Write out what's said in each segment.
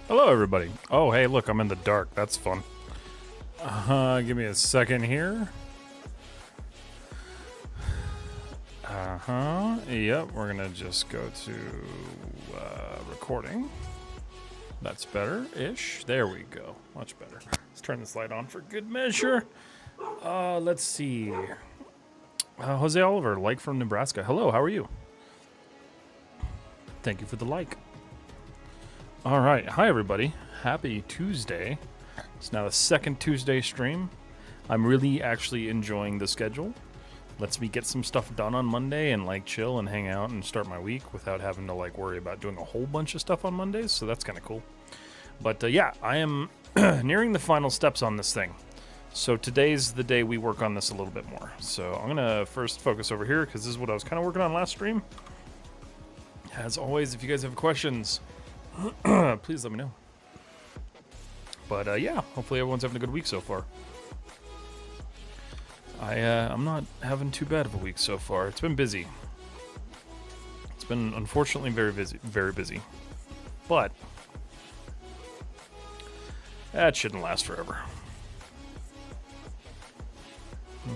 Hello, everybody. Oh, hey, look, I'm in the dark. That's fun. Give me a second here. Yep, we're gonna just go to recording. That's better-ish. There we go. Much better. Let's turn this light on for good measure. Let's see. Jose Oliver, like from Nebraska. Hello, how are you? Thank you for the like. All right. Hi, everybody. Happy Tuesday. It's now the second Tuesday stream. I'm really actually enjoying the schedule. Lets me get some stuff done on Monday and like chill and hang out and start my week without having to like worry about doing a whole bunch of stuff on Mondays. So that's kind of cool. But yeah, I am nearing the final steps on this thing. So today's the day we work on this a little bit more. So I'm going to first focus over here because this is what I was kind of working on last stream. As always, if you guys have questions, please let me know. But yeah, hopefully everyone's having a good week so far. I'm not having too bad of a week so far. It's been busy. It's been unfortunately very busy, very busy. But that shouldn't last forever.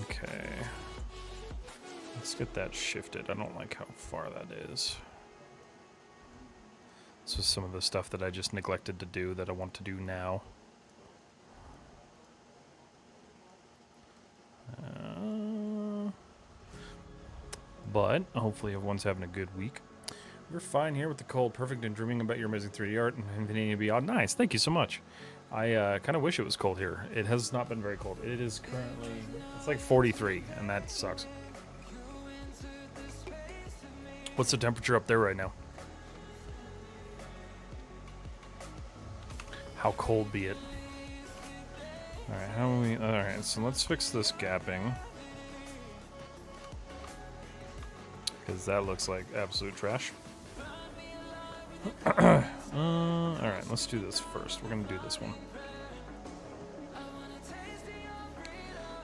Okay. Let's get that shifted. I don't like how far that is. This was some of the stuff that I just neglected to do that I want to do now. But hopefully everyone's having a good week. We're fine here with the cold, perfect, and dreaming about your amazing 3D art and continuing to be odd. Nice, thank you so much. I kind of wish it was cold here. It has not been very cold. It is currently, it's like 43, and that sucks. What's the temperature up there right now? How cold be it? Alright, how do we... Alright, so let's fix this gapping. Because that looks like absolute trash. Alright, let's do this first. We're going to do this one.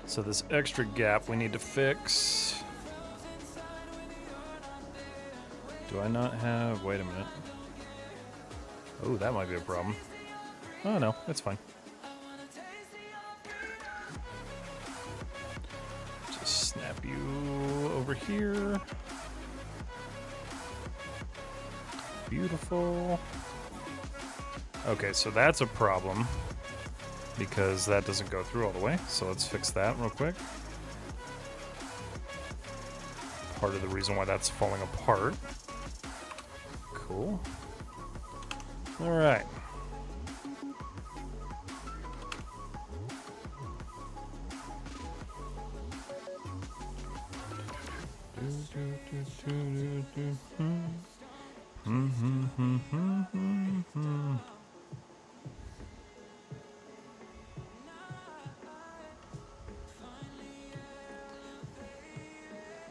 So this extra gap we need to fix. Do I not have... Wait a minute. Oh, that might be a problem. Oh, no, it's fine. Just snap you over here. Beautiful. Okay, so that's a problem because that doesn't go through all the way. So let's fix that real quick. Part of the reason why that's falling apart. Cool. All right.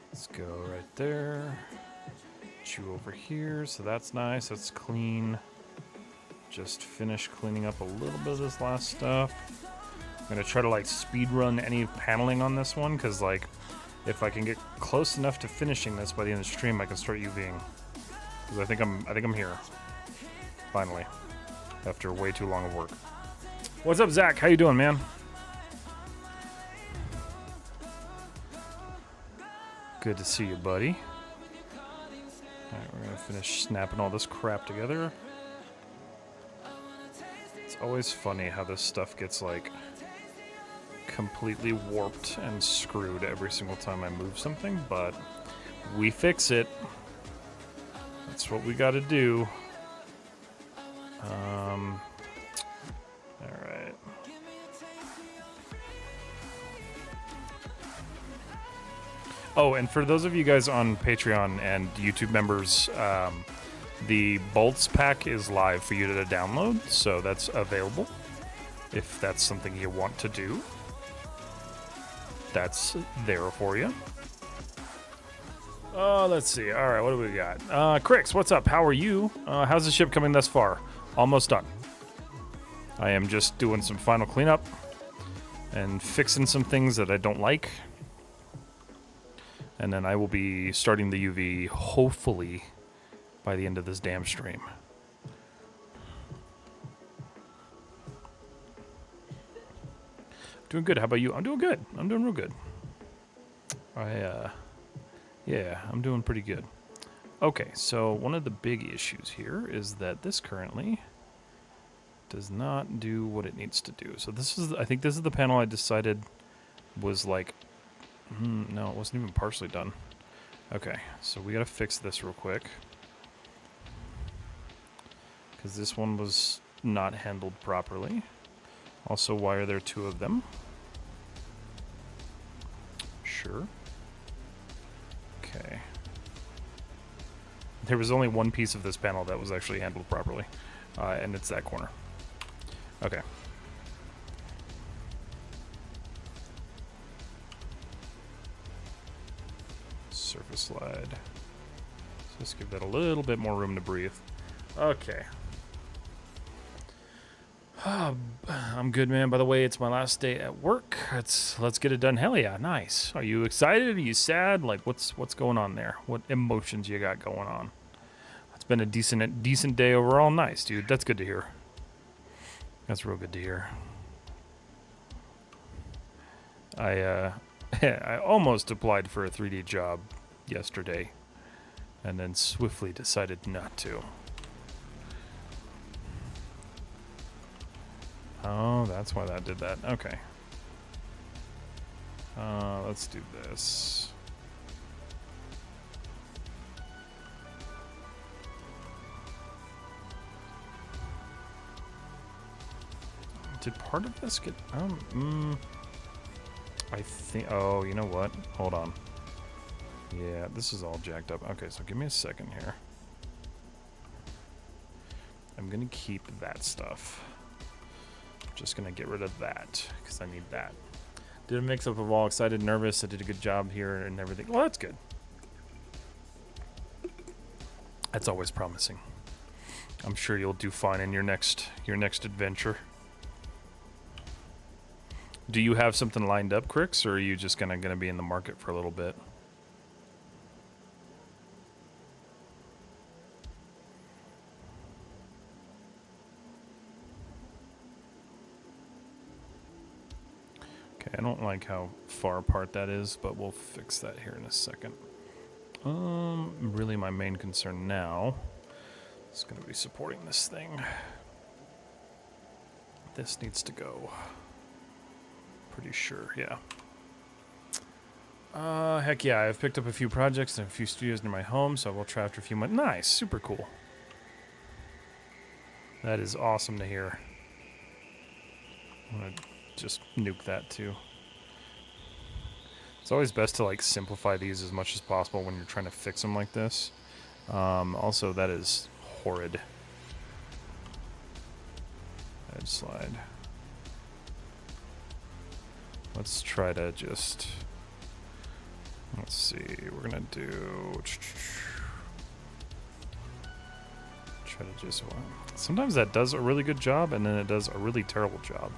Let's go right there. Chew over here, so that's nice. That's clean. Just finish cleaning up a little bit of this last stuff. I'm gonna try to like speed run any paneling on this one because like if I can get close enough to finishing this by the end of the stream, I can start UVing. Because I think I'm here. Finally. After way too long of work. What's up, Zach? How you doing, man? Good to see you, buddy. Alright, we're gonna finish snapping all this crap together. It's always funny how this stuff gets like completely warped and screwed every single time I move something, but we fix it. That's what we gotta do. Alright. Oh, and for those of you guys on Patreon and YouTube members, the bolts pack is live for you to download, so that's available if that's something you want to do. That's there for you. Let's see. All right, what do we got? Crix, what's up? How are you? How's the ship coming thus far? Almost done. I am just doing some final cleanup and fixing some things that I don't like. And then I will be starting the UV, hopefully, by the end of this damn stream. Doing good. How about you? I'm doing good. I'm doing real good. Yeah, I'm doing pretty good. Okay, so one of the big issues here is that this currently does not do what it needs to do. So this is, I think this is the panel I decided was like, no, it wasn't even partially done. Okay, so we gotta fix this real quick. Because this one was not handled properly. Also, why are there two of them? Sure. Okay. There was only one piece of this panel that was actually handled properly, and it's that corner. Okay. Surface slide. So let's give that a little bit more room to breathe. Okay. I'm good, man. By the way, it's my last day at work. Let's get it done. Hell yeah, nice. Are you excited? Are you sad? Like, what's going on there? What emotions you got going on? It's been a decent day overall. Nice, dude. That's good to hear. That's real good to hear. I almost applied for a 3D job yesterday, and then swiftly decided not to. Oh, that's why that did that. Okay. Let's do this. Did part of this get... I think... Oh, you know what? Hold on. Yeah, this is all jacked up. Okay, so give me a second here. I'm gonna keep that stuff. Just gonna get rid of that, because I need that. Did a mix-up of all excited, nervous. I did a good job here and everything. Well, that's good. That's always promising. I'm sure you'll do fine in your next adventure. Do you have something lined up, Crix, or are you just gonna be in the market for a little bit? Okay, I don't like how far apart that is, but we'll fix that here in a second. Really my main concern now is going to be supporting this thing. This needs to go. Pretty sure, yeah. Heck yeah, I've picked up a few projects and a few studios near my home, so I will try after a few months. Nice, super cool. That is awesome to hear. I'm going to just nuke that too. It's always best to like simplify these as much as possible when you're trying to fix them like this. Also, that is horrid. Edge slide. Let's try to just... Let's see, we're gonna do... Try to just... Sometimes that does a really good job, and then it does a really terrible job.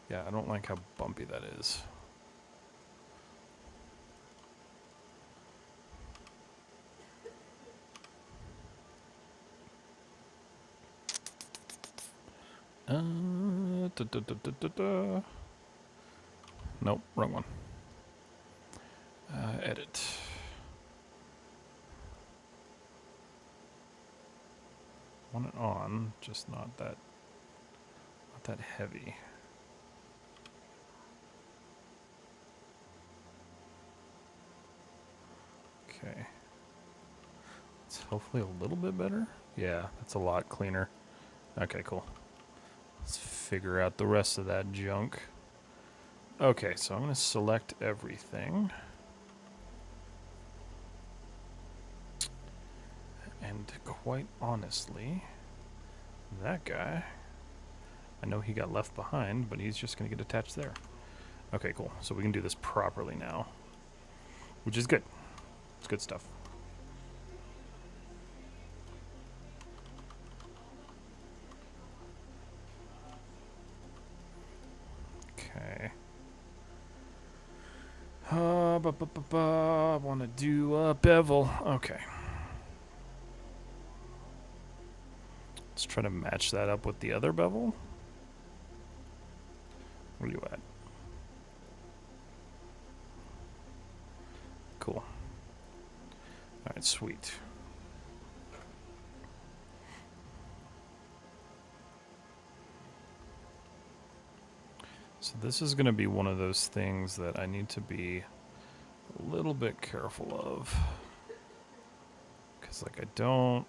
Yeah, I don't like how bumpy that is. Nope, wrong one. Edit. Want it on, just not that heavy. Okay. It's hopefully a little bit better. Yeah, that's a lot cleaner. Okay, cool. Let's figure out the rest of that junk. Okay, so I'm going to select everything. And quite honestly, that guy, I know he got left behind, but he's just going to get attached there. Okay, cool. So we can do this properly now, which is good. It's good stuff. Okay. I want to do a bevel. Okay. Let's try to match that up with the other bevel. Where are you at? Cool. Alright, sweet. So this is going to be one of those things that I need to be a little bit careful of. Because, like, I don't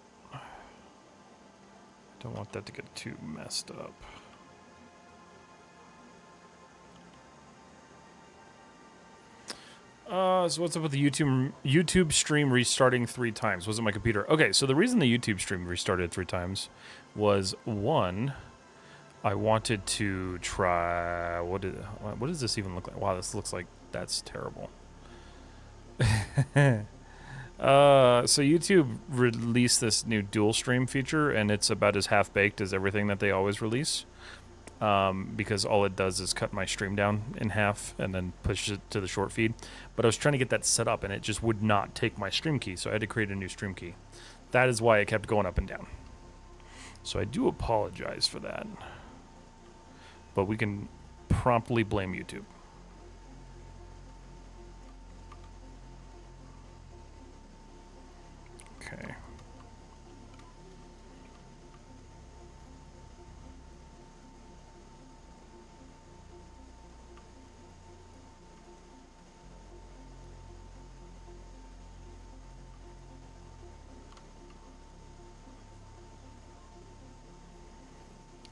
want that to get too messed up. So what's up with the YouTube stream restarting 3 times? Was it my computer? Okay, so the reason the YouTube stream restarted 3 times was, one, I wanted to try... What does this even look like? Wow, this looks like... That's terrible. So YouTube released this new dual stream feature, and it's about as half-baked as everything that they always release. Because all it does is cut my stream down in half and then push it to the short feed. But I was trying to get that set up, and it just would not take my stream key, so I had to create a new stream key. That is why it kept going up and down. So I do apologize for that. But we can promptly blame YouTube. Okay.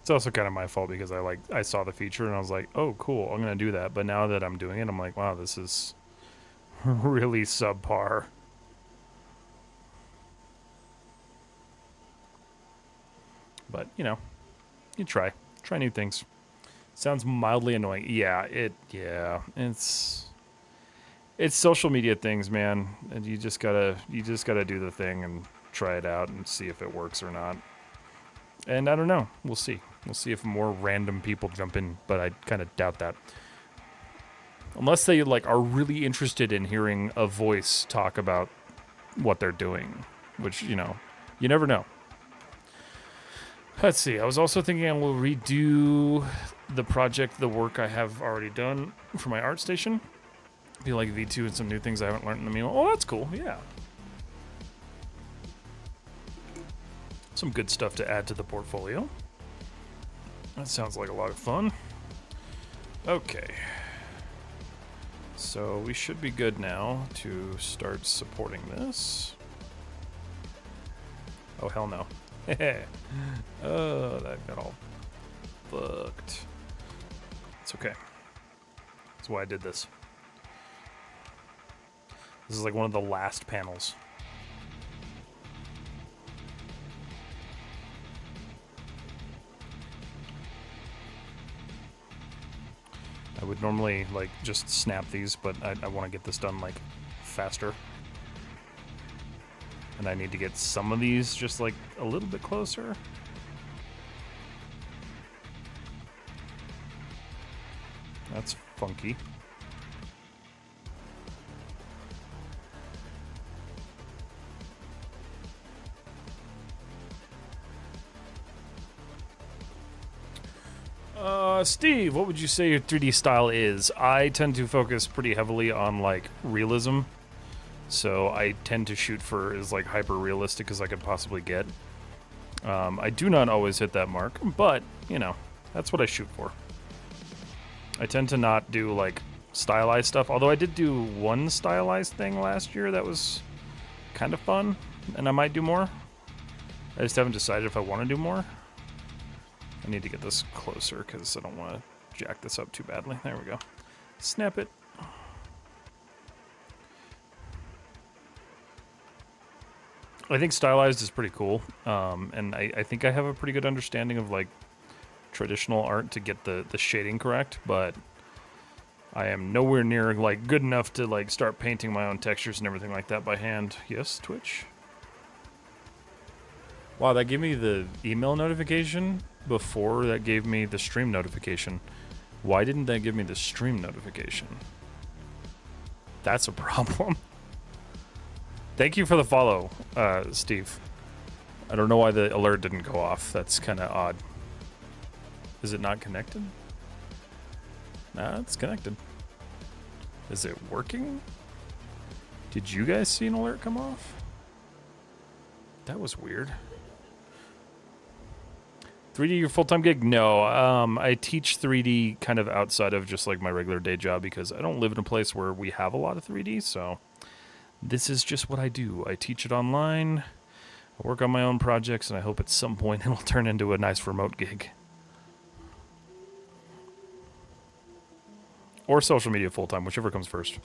It's also kind of my fault because I saw the feature and I was like, oh, cool, I'm going to do that. But now that I'm doing it, I'm like, wow, this is really subpar. But, you know, you try new things. Sounds mildly annoying. Yeah, it's social media things, man. And you just gotta do the thing and try it out and see if it works or not. And I don't know. We'll see. We'll see if more random people jump in, but I kind of doubt that. Unless they like are really interested in hearing a voice talk about what they're doing, which, you know, you never know. Let's see. I was also thinking I will redo the work I have already done for my art station. Be like V2 and some new things I haven't learned in the meanwhile. Oh, that's cool. Yeah. Some good stuff to add to the portfolio. That sounds like a lot of fun. Okay. So we should be good now to start supporting this. Oh, hell no. Oh, that got all fucked. It's okay. That's why I did this. This is like one of the last panels. I would normally like just snap these, but I want to get this done like faster. And I need to get some of these just like a little bit closer. That's funky. Steve, what would you say your 3D style is? I tend to focus pretty heavily on like realism. So I tend to shoot for as like hyper realistic as I could possibly get. I do not always hit that mark, but you know, that's what I shoot for. I tend to not do like stylized stuff, although I did do one stylized thing last year that was kind of fun, and I might do more. I just haven't decided if I want to do more. I need to get this closer because I don't want to jack this up too badly. There we go. Snap it. I think stylized is pretty cool, and I think I have a pretty good understanding of like traditional art to get the shading correct, but I am nowhere near like good enough to like start painting my own textures and everything like that by hand. Yes, Twitch. Wow, that gave me the email notification before that gave me the stream notification. Why didn't that give me the stream notification? That's a problem. Thank you for the follow, Steve. I don't know why the alert didn't go off. That's kind of odd. Is it not connected? Nah, it's connected. Is it working? Did you guys see an alert come off? That was weird. 3D your full-time gig? No, I teach 3D kind of outside of just like my regular day job because I don't live in a place where we have a lot of 3D, so this is just what I do. I teach it online, I work on my own projects, and I hope at some point it'll turn into a nice remote gig. Or social media full-time, whichever comes first.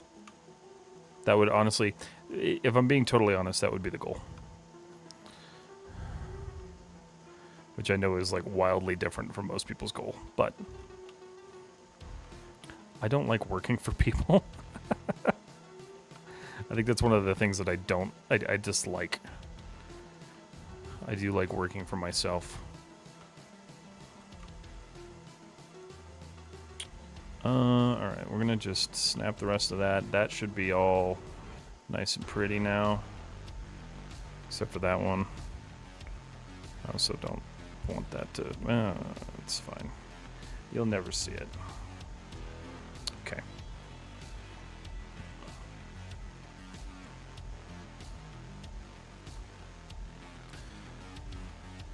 That would honestly, if I'm being totally honest, that would be the goal. Which I know is like wildly different from most people's goal, but I don't like working for people. I think that's one of the things that I dislike. I do like working for myself. Alright, we're gonna just snap the rest of that. That should be all nice and pretty now. Except for that one. I also don't want that to... it's fine. You'll never see it. Okay.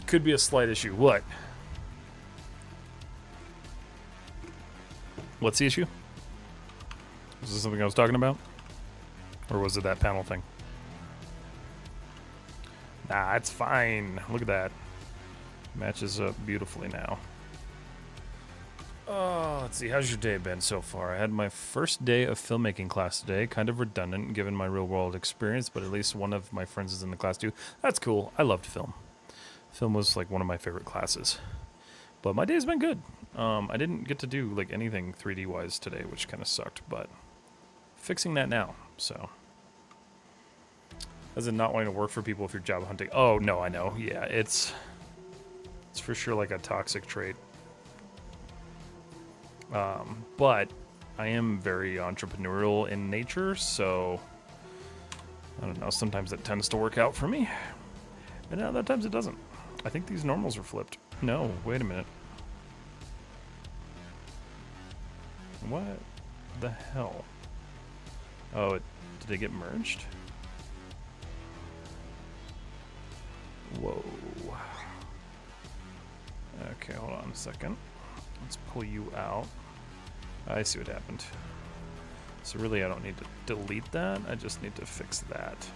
Could be a slight issue. What? What's the issue? Was this something I was talking about? Or was it that panel thing? Nah, it's fine. Look at that. Matches up beautifully now. Oh, let's see. How's your day been so far? I had my first day of filmmaking class today. Kind of redundant given my real-world experience, but at least one of my friends is in the class too. That's cool. I loved film. Film was like one of my favorite classes. But my day's been good. I didn't get to do like anything 3D-wise today, which kind of sucked, but fixing that now, so. As in not wanting to work for people if you're job hunting. Oh, no, I know. Yeah, it's for sure like a toxic trait. But I am very entrepreneurial in nature, so I don't know, sometimes it tends to work out for me, and other times it doesn't. I think these normals are flipped. No, wait a minute. What the hell? Oh, did they get merged? Whoa. Okay, hold on a second. Let's pull you out. I see what happened. So really I don't need to delete that, I just need to fix that.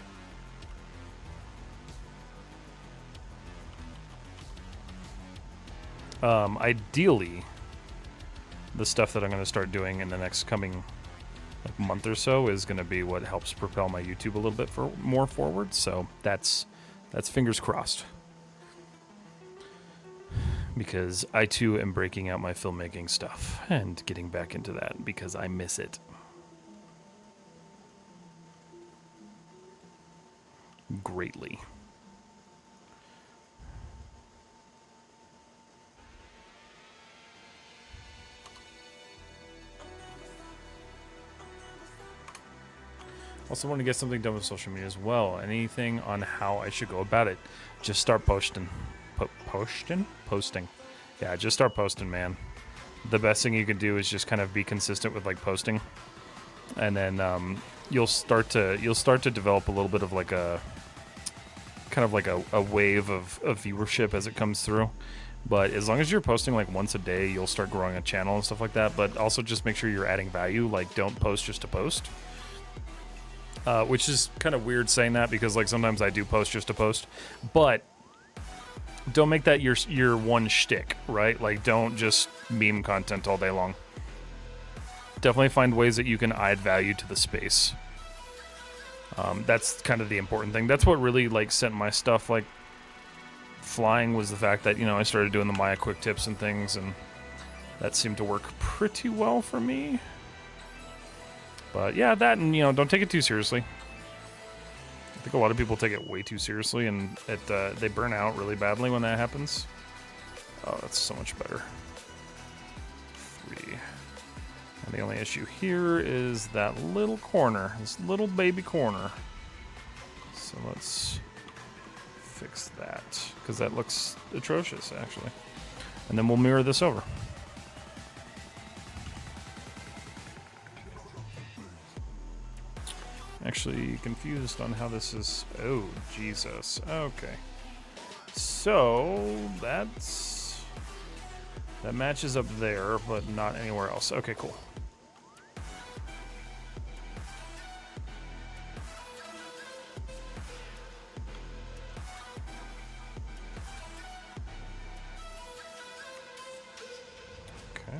Ideally, the stuff that I'm going to start doing in the next coming like month or so is going to be what helps propel my YouTube a little bit more forward. So that's fingers crossed. Because I too am breaking out my filmmaking stuff and getting back into that because I miss it. Greatly. Also want to get something done with social media as well. Anything on how I should go about it? Just start posting. Posting. Yeah, just start posting, man. The best thing you can do is just kind of be consistent with like posting, and then you'll start to develop a little bit of like a kind of like a wave of viewership as it comes through. But as long as you're posting like once a day, you'll start growing a channel and stuff like that. But also just make sure you're adding value. Like, don't post just to post. Which is kind of weird saying that because like sometimes I do post just to post, but don't make that your one shtick, right? Like, don't just meme content all day long. Definitely find ways that you can add value to the space. That's kind of the important thing. That's what really like sent my stuff like flying, was the fact that, you know, I started doing the Maya quick tips and things, and that seemed to work pretty well for me. But yeah, that, and you know, don't take it too seriously. I think a lot of people take it way too seriously, and they burn out really badly when that happens. Oh, that's so much better. 3. The only issue here is that little corner, this little baby corner. So let's fix that, because that looks atrocious, actually. And then we'll mirror this over. Actually confused on how this is. Oh, Jesus. Okay. So that matches up there, but not anywhere else. Okay, cool. Okay.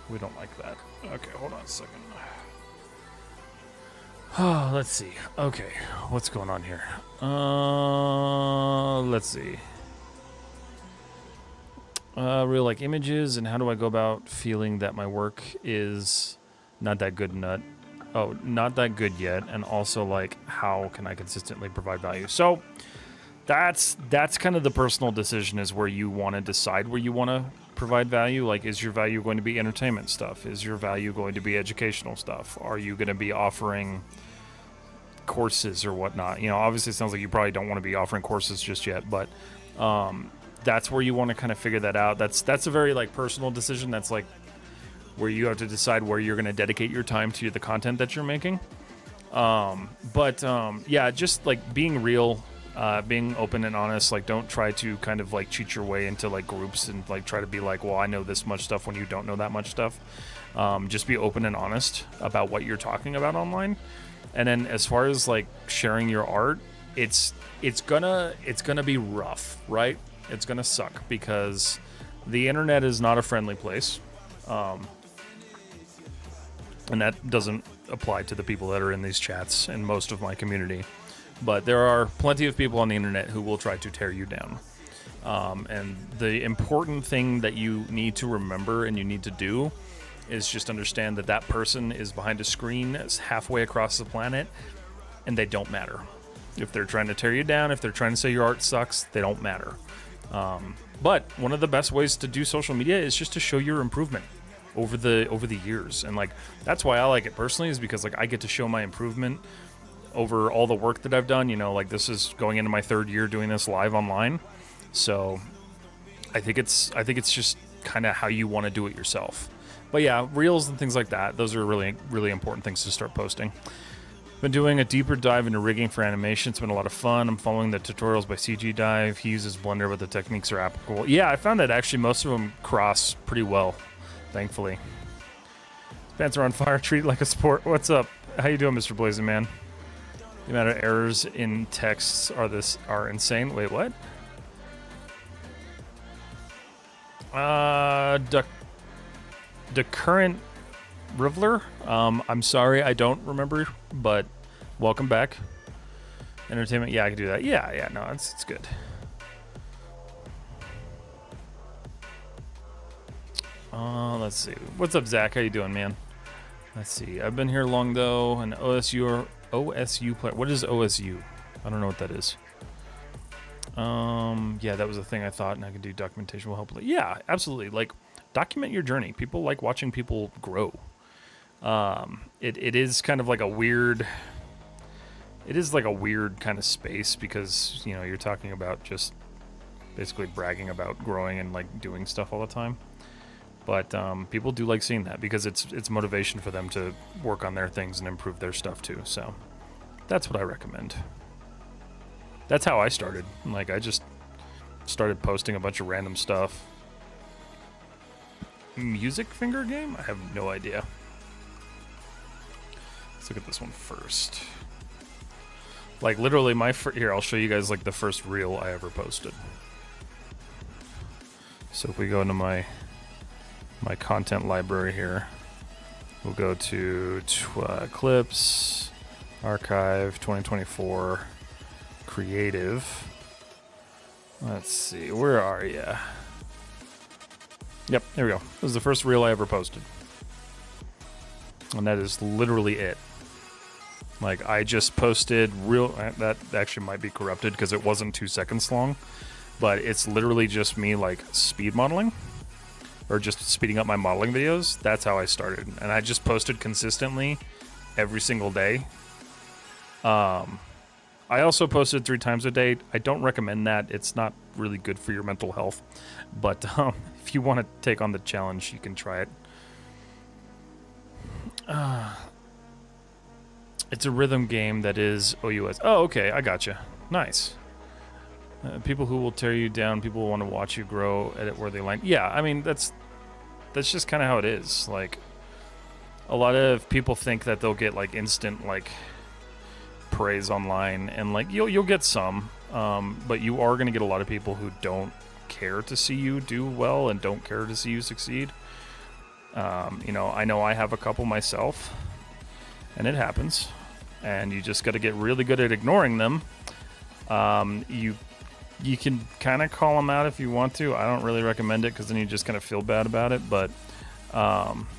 We don't like that. Okay, hold on a second. Oh, let's see. Okay, what's going on here? Let's see. Real like images, and how do I go about feeling that my work is not that good not that good yet, and also like how can I consistently provide value? So that's kind of the personal decision, is where you want to decide where you want to provide value. Like, is your value going to be entertainment stuff? Is your value going to be educational stuff? Are you going to be offering courses or whatnot? You know, obviously it sounds like you probably don't want to be offering courses just yet, but that's where you want to kind of figure that out. That's a very like personal decision. That's like where you have to decide where you're going to dedicate your time to the content that you're making. Yeah, just like being real, being open and honest. Like, don't try to kind of like cheat your way into like groups and like try to be like, well, I know this much stuff when you don't know that much stuff. Just be open and honest about what you're talking about online. And then as far as like sharing your art, it's gonna be rough, right? It's gonna suck because the internet is not a friendly place. And that doesn't apply to the people that are in these chats and most of my community. But there are plenty of people on the internet who will try to tear you down. And the important thing that you need to remember and you need to do is just understand that that person is behind a screen halfway across the planet, and they don't matter. If they're trying to tear you down, if they're trying to say your art sucks, they don't matter. But one of the best ways to do social media is just to show your improvement over the years. And like, that's why I like it personally, is because like I get to show my improvement over all the work that I've done. You know, like this is going into my 3rd year doing this live online. So I think it's just kind of how you want to do it yourself. But yeah, reels and things like that, those are really, really important things to start posting. Been doing a deeper dive into rigging for animation. It's been a lot of fun. I'm following the tutorials by CG Dive. He uses Blender, but the techniques are applicable. Yeah, I found that actually most of them cross pretty well, thankfully. Pants are on fire. Treat it like a sport. What's up? How you doing, Mr. Blazing Man? The amount of errors in texts are insane. Wait, what? The current Riveler? I'm sorry, I don't remember, but welcome back. Entertainment, yeah, I can do that. Yeah, no, it's good. Let's see. What's up, Zach? How you doing, man? Let's see. I've been here long, though, and OSU player. What is OSU? I don't know what that is. Yeah, that was a thing I thought, and I could do documentation will help. Yeah, absolutely. Like, document your journey. People like watching people grow. It is kind of like a weird. It is like a weird kind of space because, you know, you're talking about just basically bragging about growing and like doing stuff all the time. But people do like seeing that because it's motivation for them to work on their things and improve their stuff too. So that's what I recommend. That's how I started. Like, I just started posting a bunch of random stuff. Music finger game? I have no idea. Let's look at this one first. Like, literally here, I'll show you guys like the first reel I ever posted. So if we go into my content library here, we'll go to clips, archive, 2024, creative. Let's see, where are ya? Yep, there we go. This is the first reel I ever posted. And that is literally it. Like, I just posted real... That actually might be corrupted because it wasn't 2 seconds long. But it's literally just me, like, speed modeling. Or just speeding up my modeling videos. That's how I started. And I just posted consistently every single day. I also posted 3 times a day. I don't recommend that. It's not really good for your mental health. But if you want to take on the challenge, you can try it. It's a rhythm game that is OUS. Oh, okay. I gotcha. Nice. People who will tear you down. People who want to watch you grow. Edit where they like. Yeah, I mean, that's just kind of how it is. Like, a lot of people think that they'll get, like, instant, like... praise online, and like you'll get some, but you are going to get a lot of people who don't care to see you do well and don't care to see you succeed. You know I have a couple myself, and it happens, and you just got to get really good at ignoring them. You can kind of call them out if you want to. I don't really recommend it because then you just kind of feel bad about it, but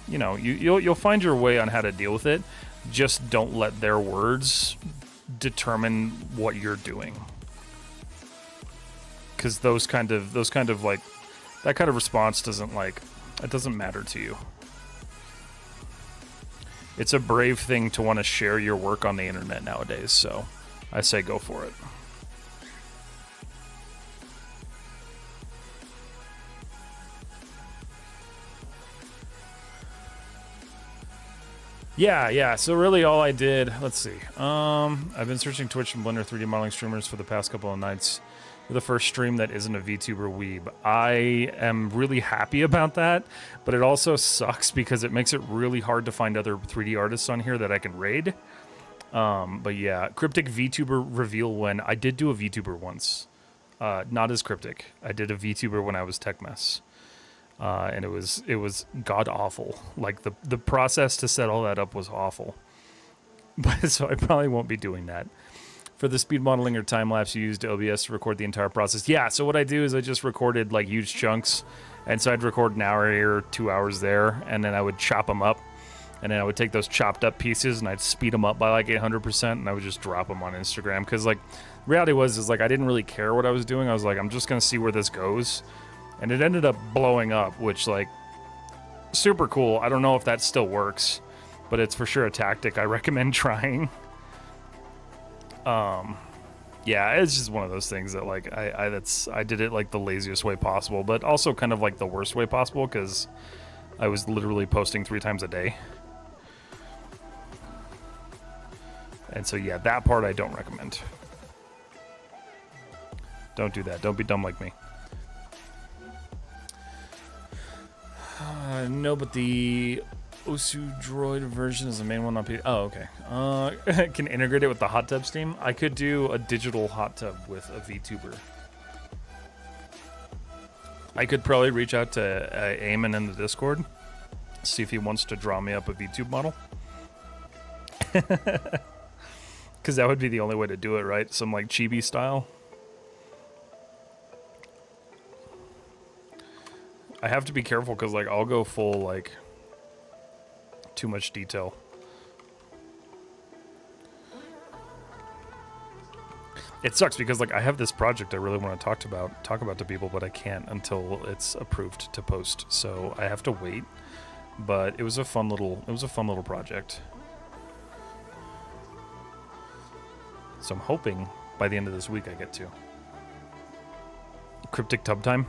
you know, you'll find your way on how to deal with it. Just don't let their words determine what you're doing, because those kind of like that kind of response doesn't matter to you. It's a brave thing to want to share your work on the internet nowadays, so I say go for it. Yeah, so really all I did, let's see, I've been searching Twitch and Blender 3D modeling streamers for the past couple of nights. You're the first stream that isn't a VTuber weeb. I am really happy about that, but it also sucks because it makes it really hard to find other 3D artists on here that I can raid. But yeah, Cryptic VTuber reveal when, I did do a VTuber once. Not as Cryptic. I did a VTuber when I was TechMess. And it was god awful. Like the process to set all that up was awful. But so I probably won't be doing that. For the speed modeling or time lapse, you used OBS to record the entire process. Yeah, so what I do is I just recorded like huge chunks, and so I'd record an hour here, 2 hours there, and then I would chop them up, and then I would take those chopped up pieces and I'd speed them up by like 800%, and I would just drop them on Instagram, because like reality is like I didn't really care what I was doing. I was like, I'm just gonna see where this goes. And it ended up blowing up, which, like, super cool. I don't know if that still works, but it's for sure a tactic I recommend trying. Yeah, it's just one of those things that, like, I did it, like, the laziest way possible, but also kind of, like, the worst way possible, because I was literally posting 3 times a day. And so, yeah, that part I don't recommend. Don't do that. Don't be dumb like me. No, but the Osu Droid version is the main one on PC. Oh, okay. Can integrate it with the hot tub Steam. I could do a digital hot tub with a VTuber. I could probably reach out to Eamon in the Discord, see if he wants to draw me up a VTube model. Because that would be the only way to do it, right? Some like chibi style. I have to be careful because, like, I'll go full, like, too much detail. It sucks because, like, I have this project I really want to talk about to people, but I can't until it's approved to post. So I have to wait. But it was a fun little project. So I'm hoping by the end of this week I get to. Cryptic tub time.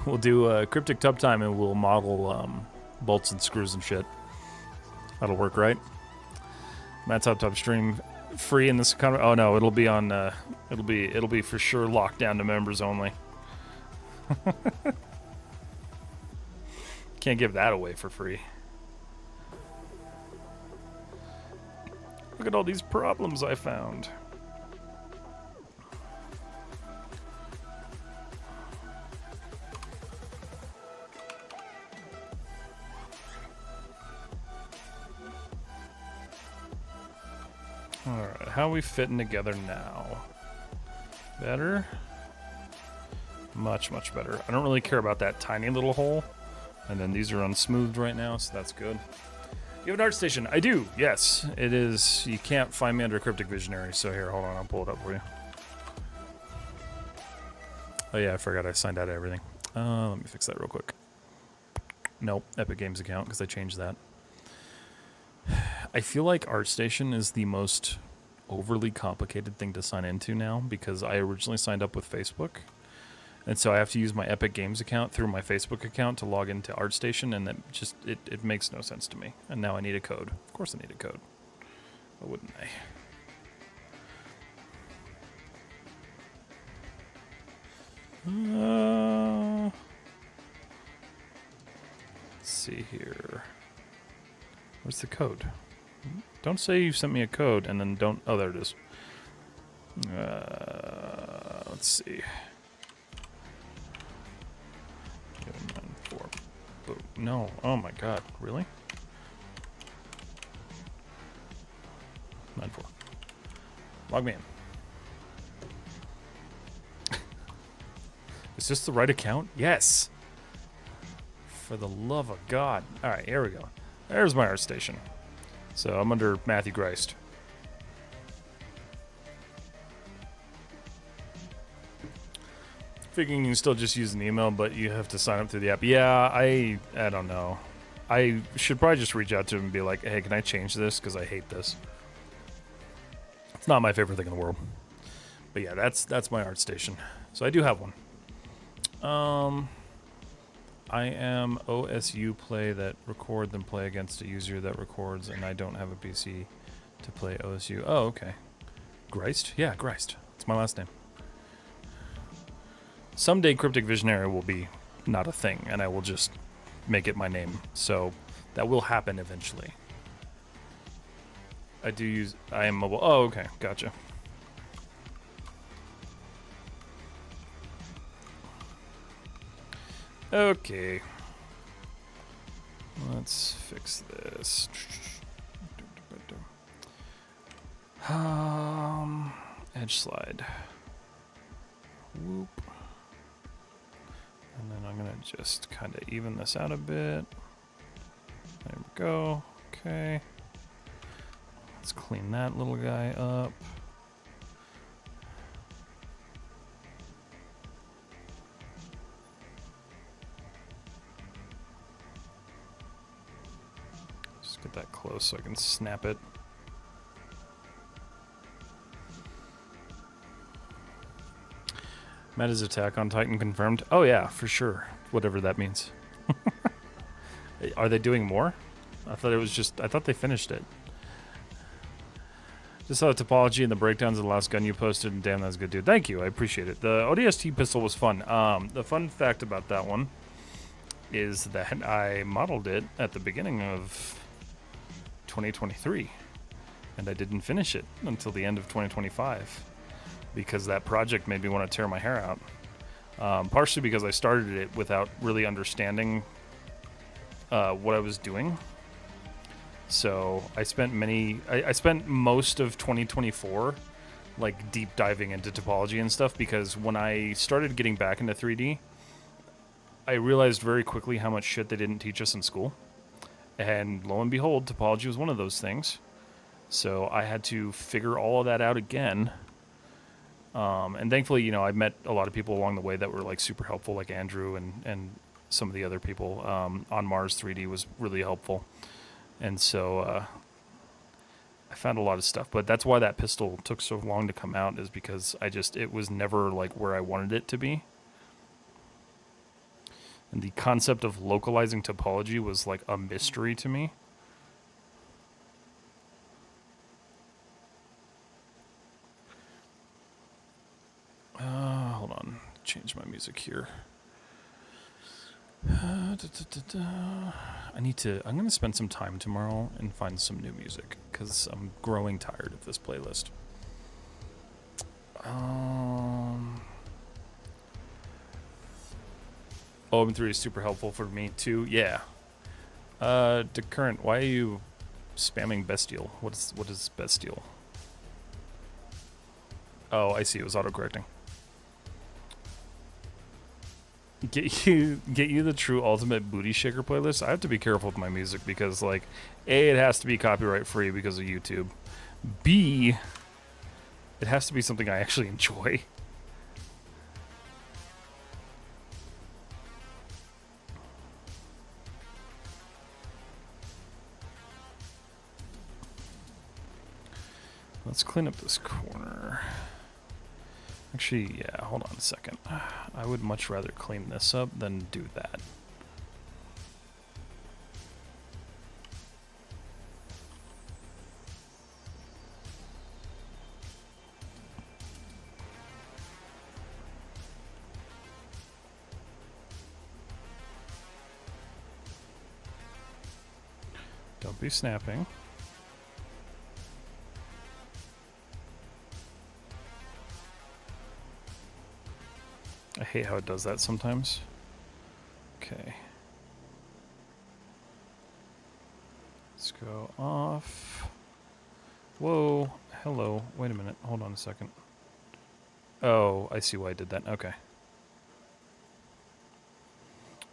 We'll do cryptic tub time, and we'll model bolts and screws and shit. That'll work, right? Matt's Hot Tub stream free in this economy. Oh no, it'll be on. It'll be for sure locked down to members only. Can't give that away for free. Look at all these problems I found. Alright, how are we fitting together now? Better? Much, much better. I don't really care about that tiny little hole. And then these are unsmoothed right now, so that's good. You have an art station? I do, yes. It is. You can't find me under Cryptic Visionary, so here, hold on, I'll pull it up for you. Oh yeah, I forgot I signed out of everything. Let me fix that real quick. Nope, Epic Games account, because I changed that. I feel like ArtStation is the most overly complicated thing to sign into now, because I originally signed up with Facebook. And so I have to use my Epic Games account through my Facebook account to log into ArtStation, and that just, it makes no sense to me. And now I need a code. Of course I need a code. Why wouldn't I? Let's see here. Where's the code? Don't say you sent me a code and then don't... Oh, there it is. Let's see. 94. No. Oh my god. Really? 94. Log me in. Is this the right account? Yes! For the love of God. Alright, here we go. There's my art station. So I'm under Matthew Greist. Figuring you can still just use an email, but you have to sign up through the app. Yeah, I don't know. I should probably just reach out to him and be like, hey, can I change this? Because I hate this. It's not my favorite thing in the world. But yeah, that's my art station. So I do have one. I am OSU play that record then play against a user that records, and I don't have a PC to play OSU. Oh, okay. Greist? Yeah, Greist. It's my last name. Someday Cryptic Visionary will be not a thing, and I will just make it my name. So that will happen eventually. I am mobile. Oh, okay. Gotcha. Okay. Let's fix this. Edge slide. Whoop. And then I'm gonna just kind of even this out a bit. There we go. Okay. Let's clean that little guy up. Just get that close so I can snap it. Meta's attack on Titan confirmed. Oh yeah, for sure. Whatever that means. Are they doing more? I thought it was just... I thought they finished it. Just saw the topology and the breakdowns of the last gun you posted, and damn, that's good, dude. Thank you, I appreciate it. The ODST pistol was fun. The fun fact about that one is that I modeled it at the beginning of 2023, and I didn't finish it until the end of 2025. Because that project made me want to tear my hair out. Partially because I started it without really understanding what I was doing. So I spent I spent most of 2024 like deep diving into topology and stuff, because when I started getting back into 3D, I realized very quickly how much shit they didn't teach us in school. And lo and behold, topology was one of those things. So I had to figure all of that out again. And thankfully, you know, I met a lot of people along the way that were like super helpful, like Andrew and some of the other people. On Mars 3D was really helpful. And so I found a lot of stuff. But that's why that pistol took so long to come out, is because it was never like where I wanted it to be. And the concept of localizing topology was like a mystery to me. Hold on. Change my music here. I'm going to spend some time tomorrow and find some new music, because I'm growing tired of this playlist. OM3 is super helpful for me too. Yeah. Decurrent, why are you spamming Bestial? What is Bestial? Oh, I see. It was autocorrecting. Get you the true ultimate booty shaker playlist. I have to be careful with my music because, like, A, it has to be copyright free because of YouTube. B, it has to be something I actually enjoy. Let's clean up this corner. Actually, yeah, hold on a second. I would much rather clean this up than do that. Don't be snapping. I hate how it does that sometimes. Okay. Let's go off. Whoa. Hello. Wait a minute. Hold on a second. Oh, I see why I did that. Okay.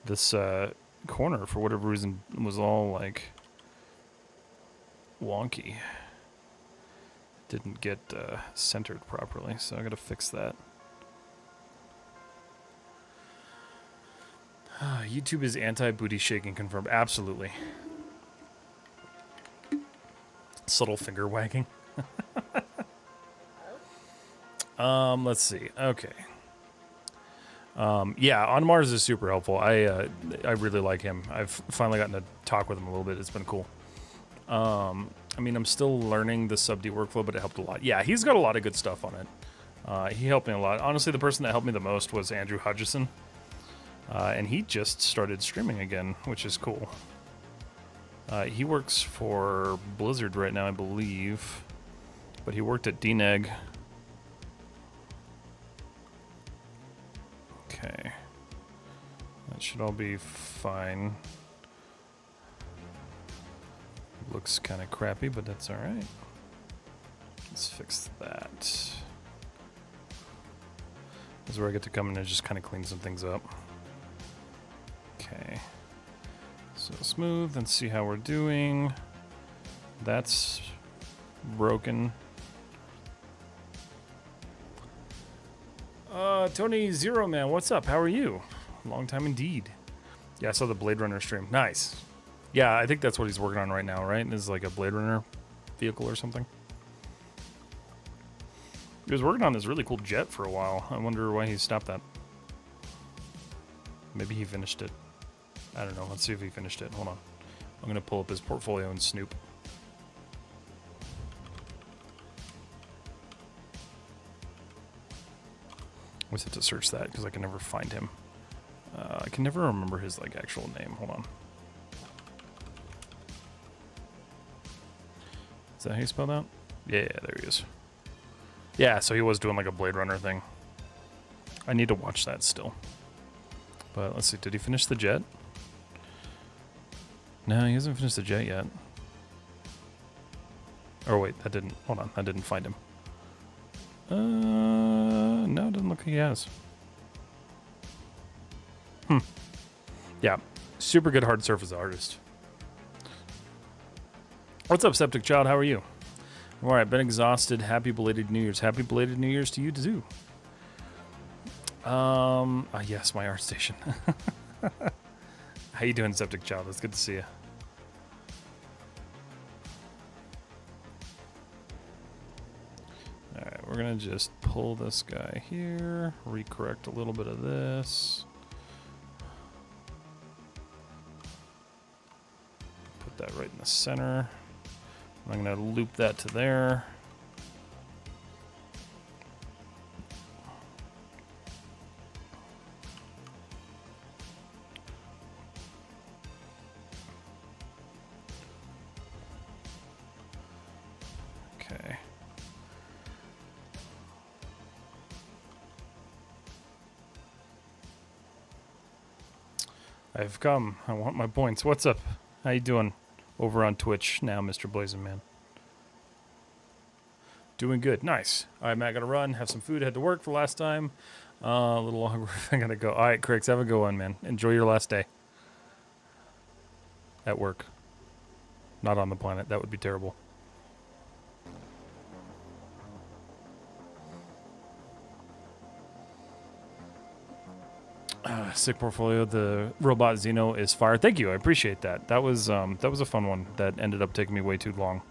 This corner, for whatever reason, was all, like, wonky. Didn't get centered properly, so I gotta fix that. YouTube is anti-booty shaking confirmed. Absolutely. Subtle finger wagging. Let's see. Okay. Yeah, On Mars is super helpful. I really like him. I've finally gotten to talk with him a little bit. It's been cool. I mean, I'm still learning the sub-D workflow, but it helped a lot. Yeah, he's got a lot of good stuff on it. He helped me a lot. Honestly, the person that helped me the most was Andrew Hodgson. And he just started streaming again, which is cool. He works for Blizzard right now, I believe. But he worked at DNEG. Okay. That should all be fine. Looks kind of crappy, but that's alright. Let's fix that. This is where I get to come in and just kind of clean some things up. Okay, so smooth and see how we're doing. That's broken. Tony Zero Man, what's up? How are you? Long time indeed. Yeah, I saw the Blade Runner stream. Nice. Yeah, I think that's what he's working on right now, right? Is like a Blade Runner vehicle or something. He was working on this really cool jet for a while. I wonder why he stopped that. Maybe he finished it. I don't know. Let's see if he finished it. Hold on. I'm going to pull up his portfolio and snoop. I always have to search that because I can never find him. I can never remember his like actual name. Hold on. Is that how you spell that? Yeah, there he is. Yeah, so he was doing like a Blade Runner thing. I need to watch that still. But let's see. Did he finish the jet? No, he hasn't finished the jet yet. Oh, wait, that didn't... Hold on, I didn't find him. No, it doesn't look like he has. Yeah, super good hard surface artist. What's up, Septic Child? How are you? All right, been exhausted. Happy belated New Year's. Happy belated New Year's to you, too. Yes, my art station. How you doing, Septic Child? It's good to see you. Alright, we're gonna just pull this guy here, recorrect a little bit of this. Put that right in the center. I'm gonna loop that to there. Okay. I've come. I want my points. What's up? How you doing over on Twitch now, Mr. Blazing Man? Doing good. Nice. All right, Matt, gotta run, have some food, head to work for the last time. A little longer. I gotta go. All right, Cricks, have a good one, man. Enjoy your last day at work. Not on the planet. That would be terrible. Sick portfolio. The robot Xeno is fire. Thank you. I appreciate that. That was a fun one. That ended up taking me way too long.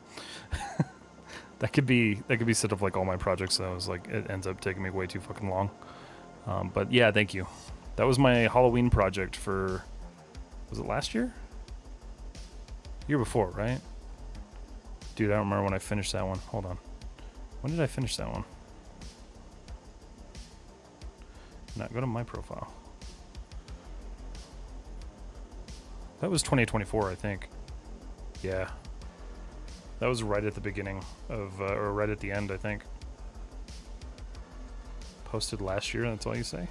that could be set up like all my projects. That was like it ends up taking me way too fucking long. But yeah, thank you. That was my Halloween project for. Was it last year? Year before, right? Dude, I don't remember when I finished that one. Hold on. When did I finish that one? Now go to my profile. That was 2024, I think. Yeah. That was right at the beginning of, or right at the end, I think. Posted last year, that's all you say?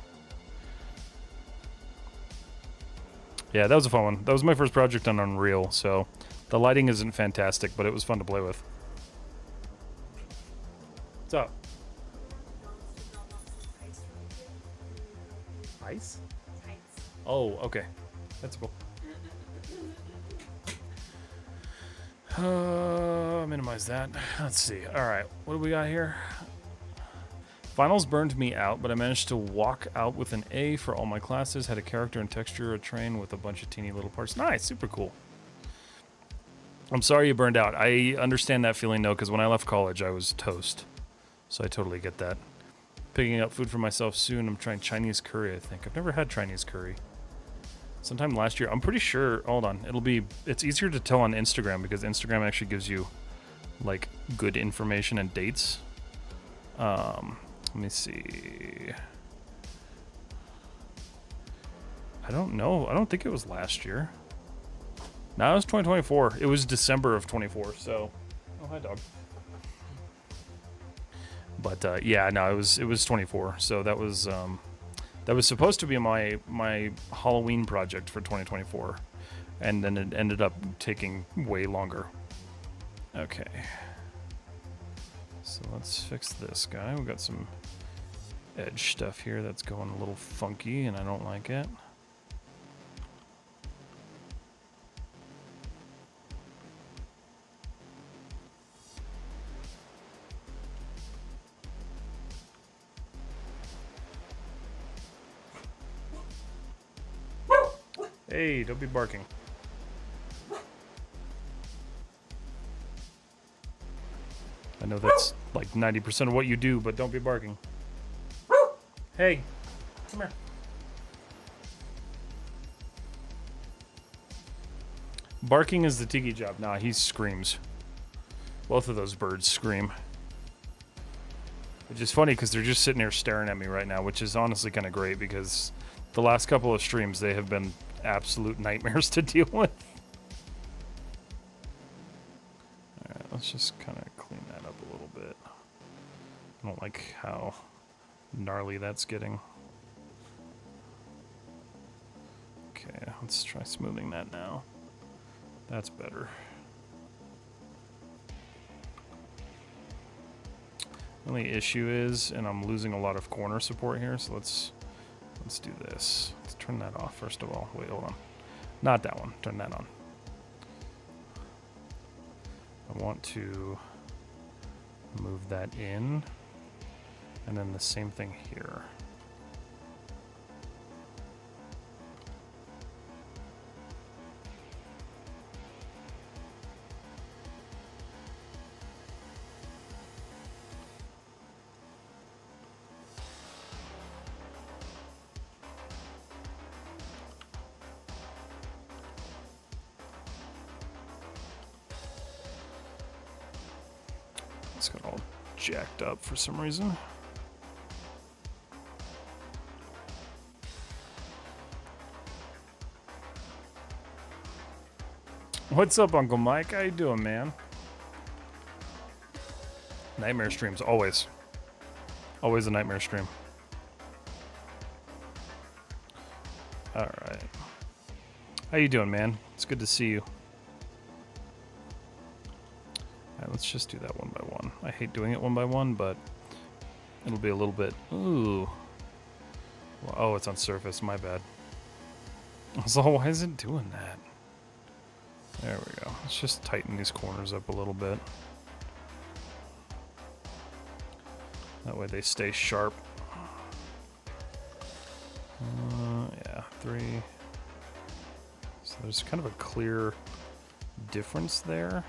Yeah, that was a fun one. That was my first project on Unreal, so the lighting isn't fantastic, but it was fun to play with. What's up? Ice? Oh, okay. That's cool. Minimize that. Let's see. All right, what do we got here? Finals burned me out, but I managed to walk out with an A for all my classes. Had a character and texture, a train with a bunch of teeny little parts. Nice, super cool. I'm sorry you burned out. I understand that feeling, though, because when I left college, I was toast. So I totally get that. Picking up food for myself soon. I'm trying Chinese curry, I think. I've never had Chinese curry. Sometime last year. I'm pretty sure. Hold on. It's easier to tell on Instagram because Instagram actually gives you, like, good information and dates. Let me see. I don't know. I don't think it was last year. No, it was 2024. It was December of 24, so. Oh, hi, dog. But, yeah, no, it was 24. So that was supposed to be my Halloween project for 2024. And then it ended up taking way longer. Okay. So let's fix this guy. We've got some edge stuff here that's going a little funky, and I don't like it. Hey, don't be barking. I know that's like 90% of what you do, but don't be barking. Hey, come here. Barking is the Tiki job. Nah, he screams. Both of those birds scream. Which is funny because they're just sitting here staring at me right now, which is honestly kind of great because the last couple of streams, they have been absolute nightmares to deal with. Alright, let's just kind of clean that up a little bit. I don't like how gnarly that's getting. Okay, let's try smoothing that now. That's better. The only issue is, and I'm losing a lot of corner support here, so let's do this. Let's turn that off first of all. Wait, hold on. Not that one. Turn that on. I want to move that in, and then the same thing here. It's got all jacked up for some reason. What's up, Uncle Mike? How you doing, man? Nightmare streams, always. Always a nightmare stream. Alright. How you doing, man? It's good to see you. Alright, let's just do that one by one. I hate doing it one by one, but it'll be a little bit... Ooh. Well, oh, it's on surface. My bad. So why is it doing that? There we go. Let's just tighten these corners up a little bit. That way they stay sharp. Yeah, 3. So there's kind of a clear difference there.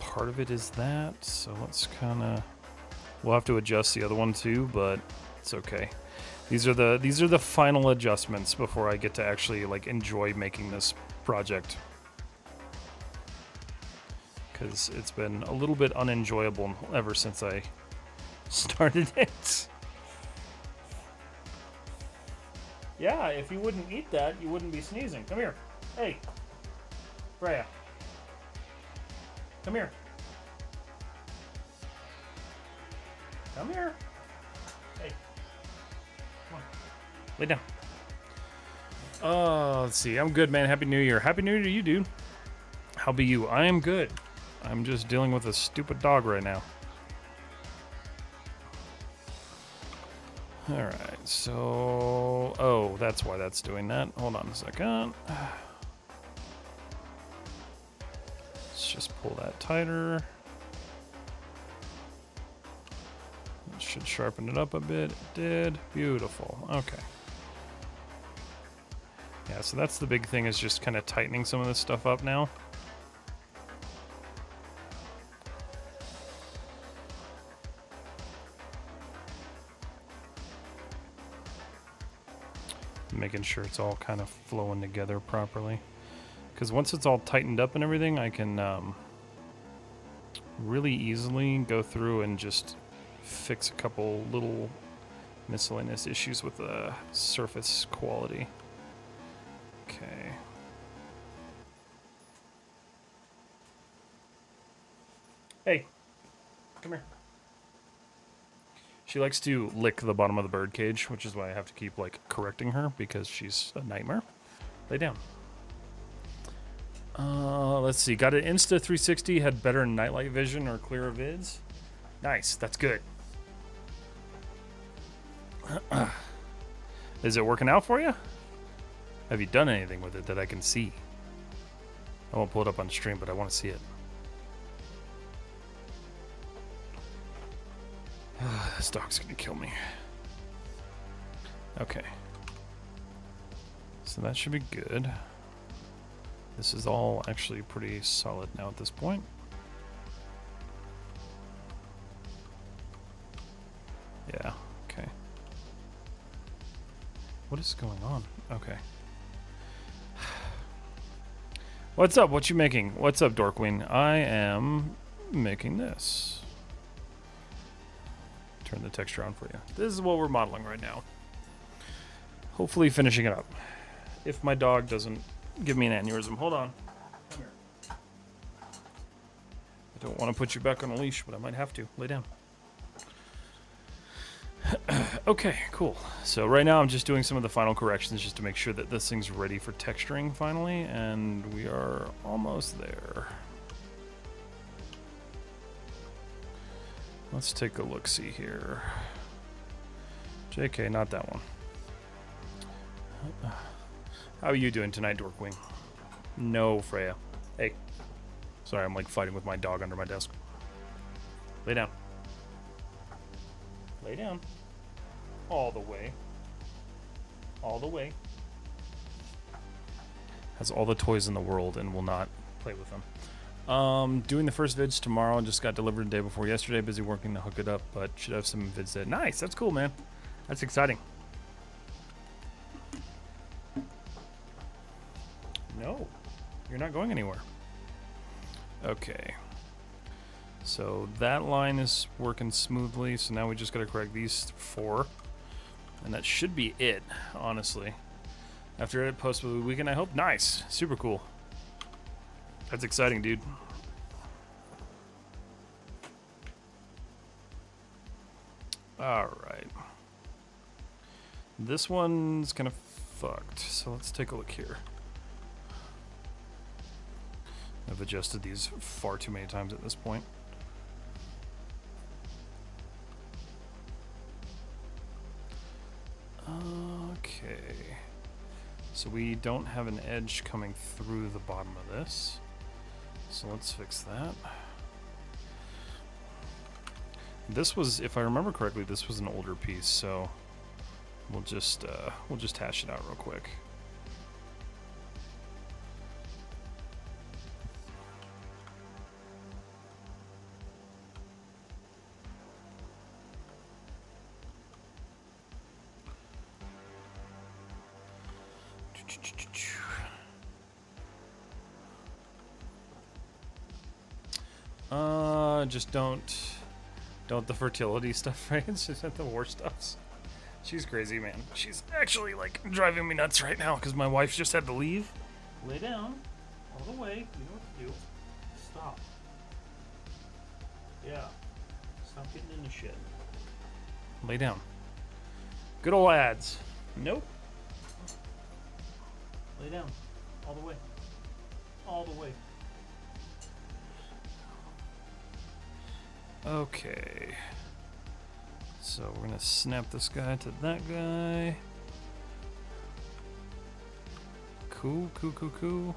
Part of it is that, so let's kind of... We'll have to adjust the other one too, but it's okay. These are the final adjustments before I get to actually like enjoy making this project. Because it's been a little bit unenjoyable ever since I started it. Yeah, if you wouldn't eat that, you wouldn't be sneezing. Come here. Hey. Freya. Come here. Come here. Hey. Come on. Lay down. Let's see. I'm good, man. Happy New Year. Happy New Year to you, dude. How be you? I am good. I'm just dealing with a stupid dog right now. Alright, so... Oh, that's why that's doing that. Hold on a second. Let's just pull that tighter. It should sharpen it up a bit. It did. Beautiful. Okay. Yeah, so that's the big thing, is just kind of tightening some of this stuff up now. Making sure it's all kind of flowing together properly. Because once it's all tightened up and everything, I can really easily go through and just fix a couple little miscellaneous issues with the surface quality. Okay. Hey, come here. She likes to lick the bottom of the bird cage, which is why I have to keep like correcting her, because she's a nightmare. Lay down. Let's see. Got an Insta 360, had better nightlight vision or clearer vids. Nice, that's good. Is it working out for you? Have you done anything with it that I can see? I won't pull it up on stream, but I want to see it. This dog's gonna kill me. Okay. So that should be good. This is all actually pretty solid now at this point. Yeah, okay. What is going on? Okay. What's up? What you making? What's up, Dorkwing? I am making this. Turn the texture on for you. This is what we're modeling right now. Hopefully finishing it up. If my dog doesn't give me an aneurysm. Hold on. Come here. I don't want to put you back on a leash, but I might have to. Lay down. Okay, cool. So right now I'm just doing some of the final corrections just to make sure that this thing's ready for texturing finally, and we are almost there. Let's take a look-see here. JK, not that one. How are you doing tonight, Dorkwing? No, Freya. Hey. Sorry, I'm like fighting with my dog under my desk. Lay down. Lay down. All the way. All the way. Has all the toys in the world and will not play with them. Doing the first vids tomorrow. Just got delivered the day before yesterday. Busy working to hook it up, but should have some vids there. Nice. That's cool, man. That's exciting. No, you're not going anywhere. Okay. So that line is working smoothly. So now we just got to correct these 4. And that should be it, honestly. After it post for the weekend, I hope. Nice. Super cool. That's exciting, dude. Alright. This one's kind of fucked, so let's take a look here. I've adjusted these far too many times at this point. So we don't have an edge coming through the bottom of this. So let's fix that. This was, if I remember correctly, this was an older piece, so we'll just hash it out real quick. Just don't the fertility stuff, right? It's just the war stuffs. She's crazy, man. She's actually like driving me nuts right now because my wife just had to leave. Lay down, all the way. You know what to do. Stop. Yeah. Stop getting into shit. Lay down. Good old ads. Nope. Lay down. All the way. All the way. Okay. So we're gonna snap this guy to that guy. Cool, cool, cool, cool.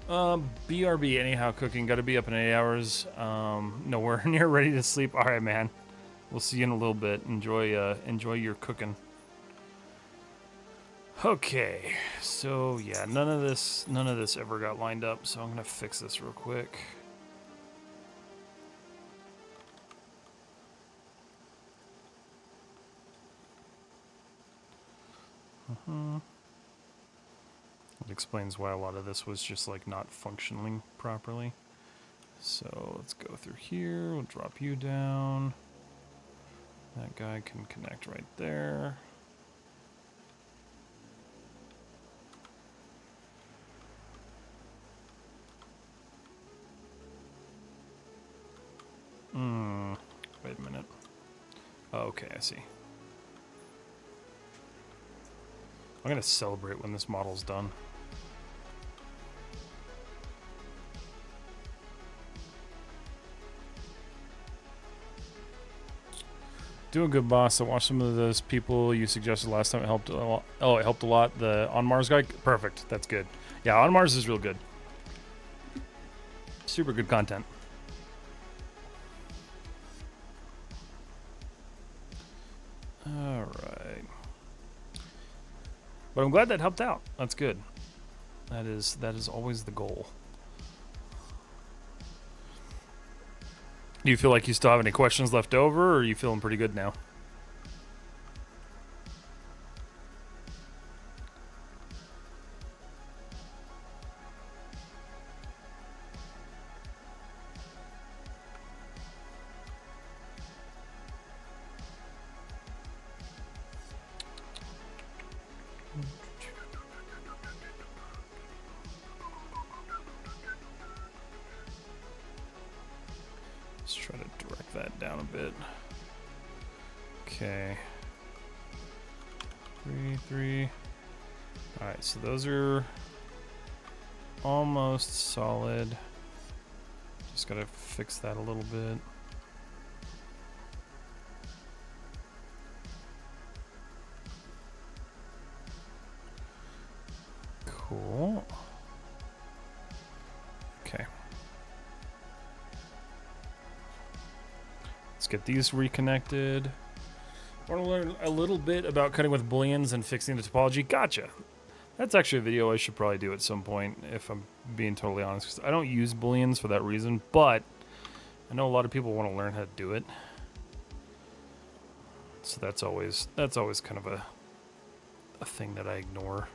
BRB anyhow cooking. Gotta be up in 8 hours. Nowhere near ready to sleep. Alright, man. We'll see you in a little bit. Enjoy your cooking. Okay, so yeah, none of this ever got lined up, so I'm gonna fix this real quick. It explains why a lot of this was just like not functioning properly. So let's go through here, we'll drop you down. That guy can connect right there. Wait a minute. Oh, okay, I see. I'm gonna celebrate when this model's done. Doing good, boss. I watched some of those people you suggested last time. It helped a lot. Oh, it helped a lot. The On Mars guy? Perfect. That's good. Yeah, On Mars is real good. Super good content. Alright. But I'm glad that helped out. That's good. That is always the goal. Do you feel like you still have any questions left over, or are you feeling pretty good now? Let's try to direct that down a bit. Okay. 3. Alright, so those are almost solid. Just gotta fix that a little bit. Cool. Okay. Let's get these reconnected. I want to learn a little bit about cutting with booleans and fixing the topology. Gotcha. That's actually a video I should probably do at some point, if I'm being totally honest. 'Cause I don't use booleans for that reason, but I know a lot of people want to learn how to do it. So that's always kind of a thing that I ignore.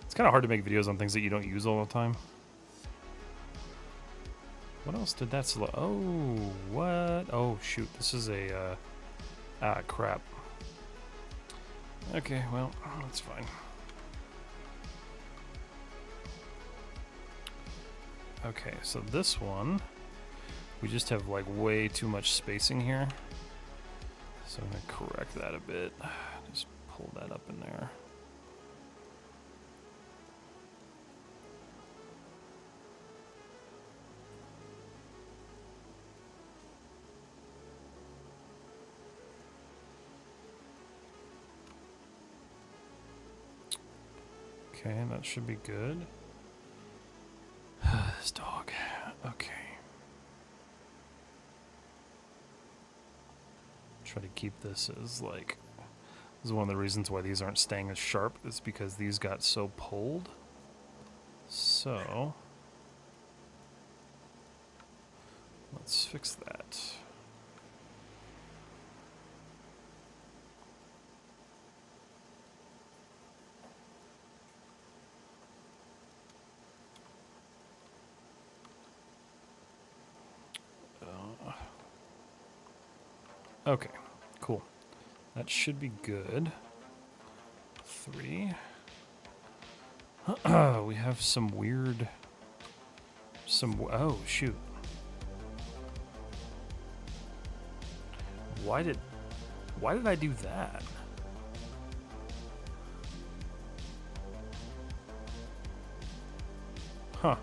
It's kind of hard to make videos on things that you don't use all the time. What else did that select? Oh, what? Oh, shoot. This is a, crap. Okay, well, that's fine. Okay, so this one, we just have, like, way too much spacing here. So I'm going to correct that a bit. Just pull that up in there. Okay, that should be good. This dog. Okay. Try to keep this as like... This is one of the reasons why these aren't staying as sharp, is because these got so pulled. So... let's fix that. Okay, cool. That should be good. 3. We have some weird... oh, shoot. Why did I do that? Huh.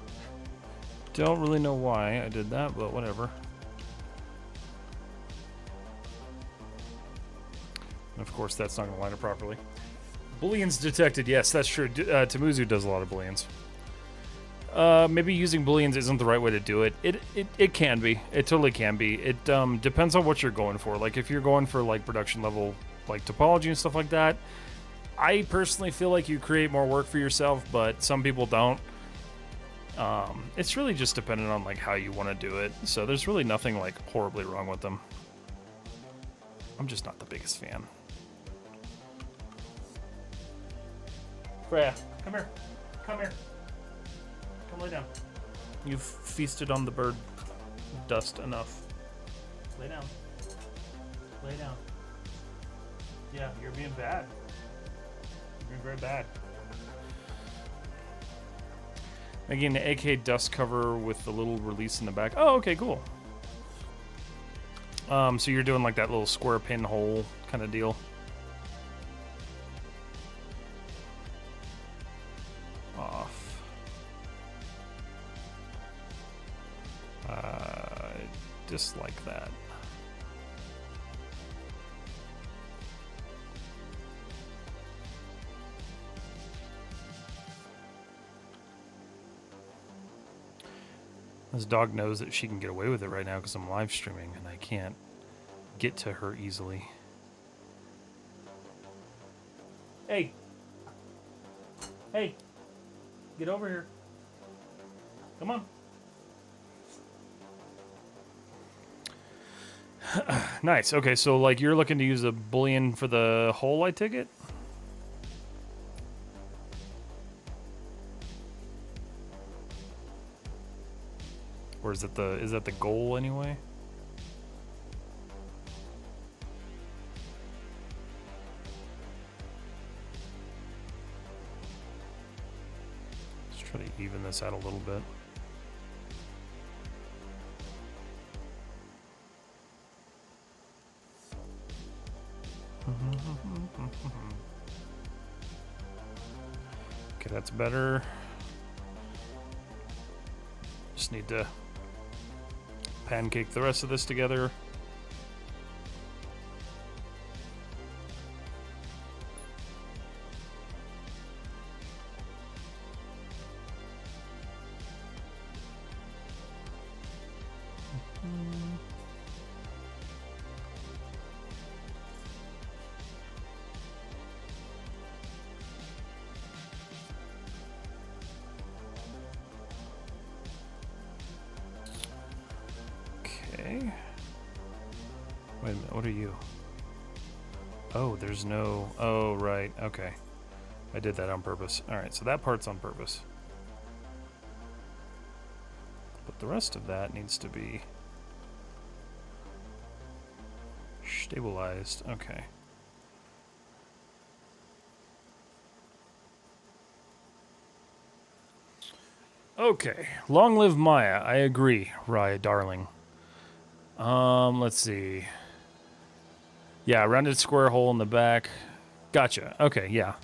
Don't really know why I did that, but whatever. And of course, that's not going to line up properly. Booleans detected. Yes, that's true. Tamuzu does a lot of booleans. Maybe using booleans isn't the right way to do it. It can be. It totally can be. It depends on what you're going for. Like, if you're going for, like, production level, like, topology and stuff like that, I personally feel like you create more work for yourself, but some people don't. It's really just dependent on, like, how you want to do it. So there's really nothing, like, horribly wrong with them. I'm just not the biggest fan. Freya, come here. Come here. Come lay down. You've feasted on the bird dust enough. Lay down. Lay down. Yeah, you're being bad. You're being very bad. Again, the AK dust cover with the little release in the back. Oh, okay, cool. So you're doing like that little square pinhole kind of deal. Off. Dislike that. This dog knows that she can get away with it right now because I'm live streaming and I can't get to her easily. Hey! Hey! Get over here. Come on. Nice. Okay, so like you're looking to use a boolean for the hole, I take it? Or is that the goal anyway? Let's try to even this out a little bit. Okay, that's better. Just need to pancake the rest of this together. Okay. Wait a minute, what are you? Oh, there's no... Oh, right, okay. I did that on purpose. Alright, so that part's on purpose. But the rest of that needs to be... stabilized. Okay. Okay. Long live Maya. I agree, Raya, darling. Let's see. Yeah, rounded square hole in the back. Gotcha. Okay, yeah.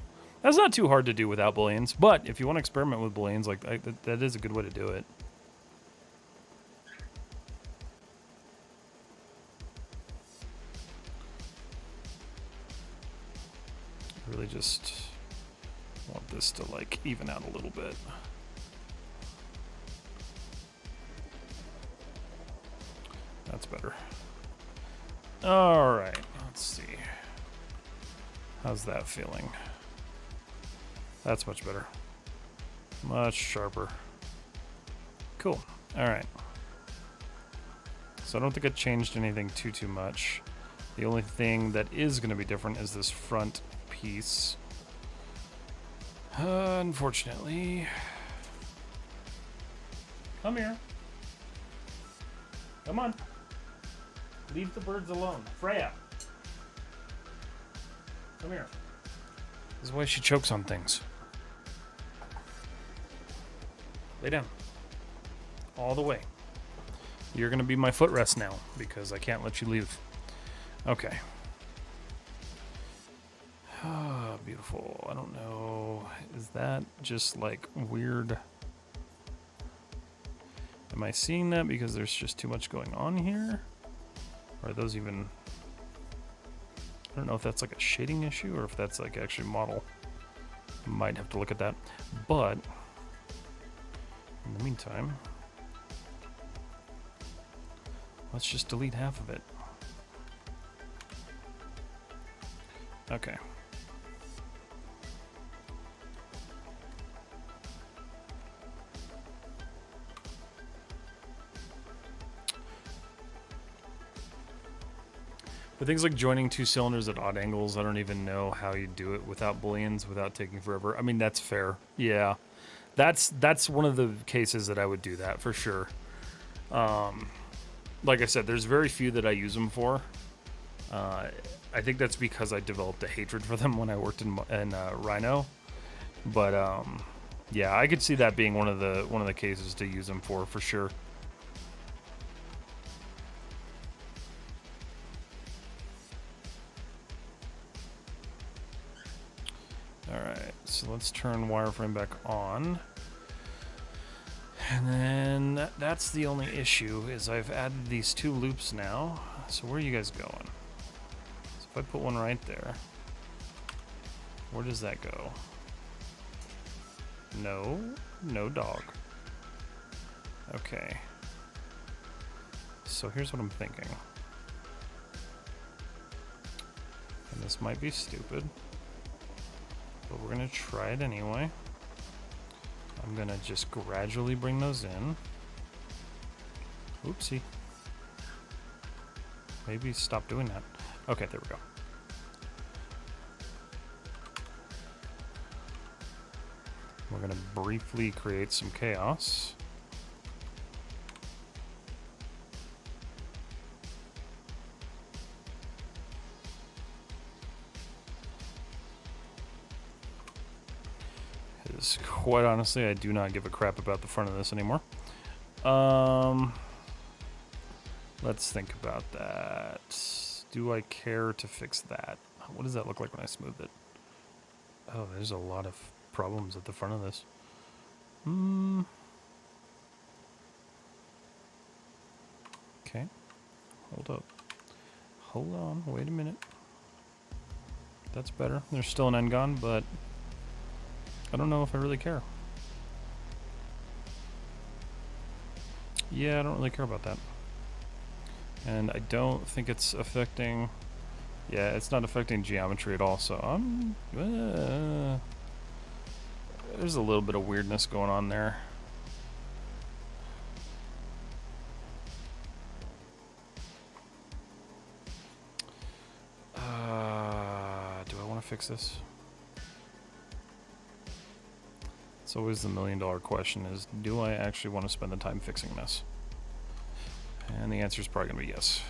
That's not too hard to do without booleans, but if you want to experiment with booleans, like that is a good way to do it. Really just want this to like even out a little bit. That's better. All right, let's see. How's that feeling? That's much better. Much sharper. Cool. All right. So I don't think it changed anything too much. The only thing that is going to be different is this front piece. Unfortunately. Come here. Come on. Leave the birds alone. Freya. Come here. This is why she chokes on things. Lay down. All the way. You're going to be my footrest now because I can't let you leave. Okay. Ah, beautiful. I don't know. Is that just like weird? Am I seeing that because there's just too much going on here? Or are those even... I don't know if that's like a shading issue or if that's like actually model. Might have to look at that. But in the meantime, let's just delete half of it. Okay. For things like joining two cylinders at odd angles, I don't even know how you do it without booleans, without taking forever. I mean, that's fair. Yeah. That's one of the cases that I would do that, for sure. Like I said, there's very few that I use them for. I think that's because I developed a hatred for them when I worked in Rhino. But yeah, I could see that being one of the cases to use them for sure. Alright, so let's turn wireframe back on. And then that's the only issue, is I've added these two loops now. So where are you guys going? So if I put one right there, where does that go? No dog. Okay. So here's what I'm thinking. And this might be stupid, but we're gonna try it anyway. I'm gonna just gradually bring those in. Oopsie. Maybe stop doing that. Okay, there we go. We're gonna briefly create some chaos. Because quite honestly, I do not give a crap about the front of this anymore. Let's think about that. Do I care to fix that? What does that look like when I smooth it? Oh, there's a lot of problems at the front of this. Okay. Hold up. Hold on. Wait a minute. That's better. There's still an N-gon, but I don't know if I really care. Yeah, I don't really care about that. And I don't think it's affecting... Yeah, it's not affecting geometry at all, so I'm... there's a little bit of weirdness going on there. Do I want to fix this? It's always the million-dollar question is, do I actually want to spend the time fixing this? And the answer is probably going to be yes.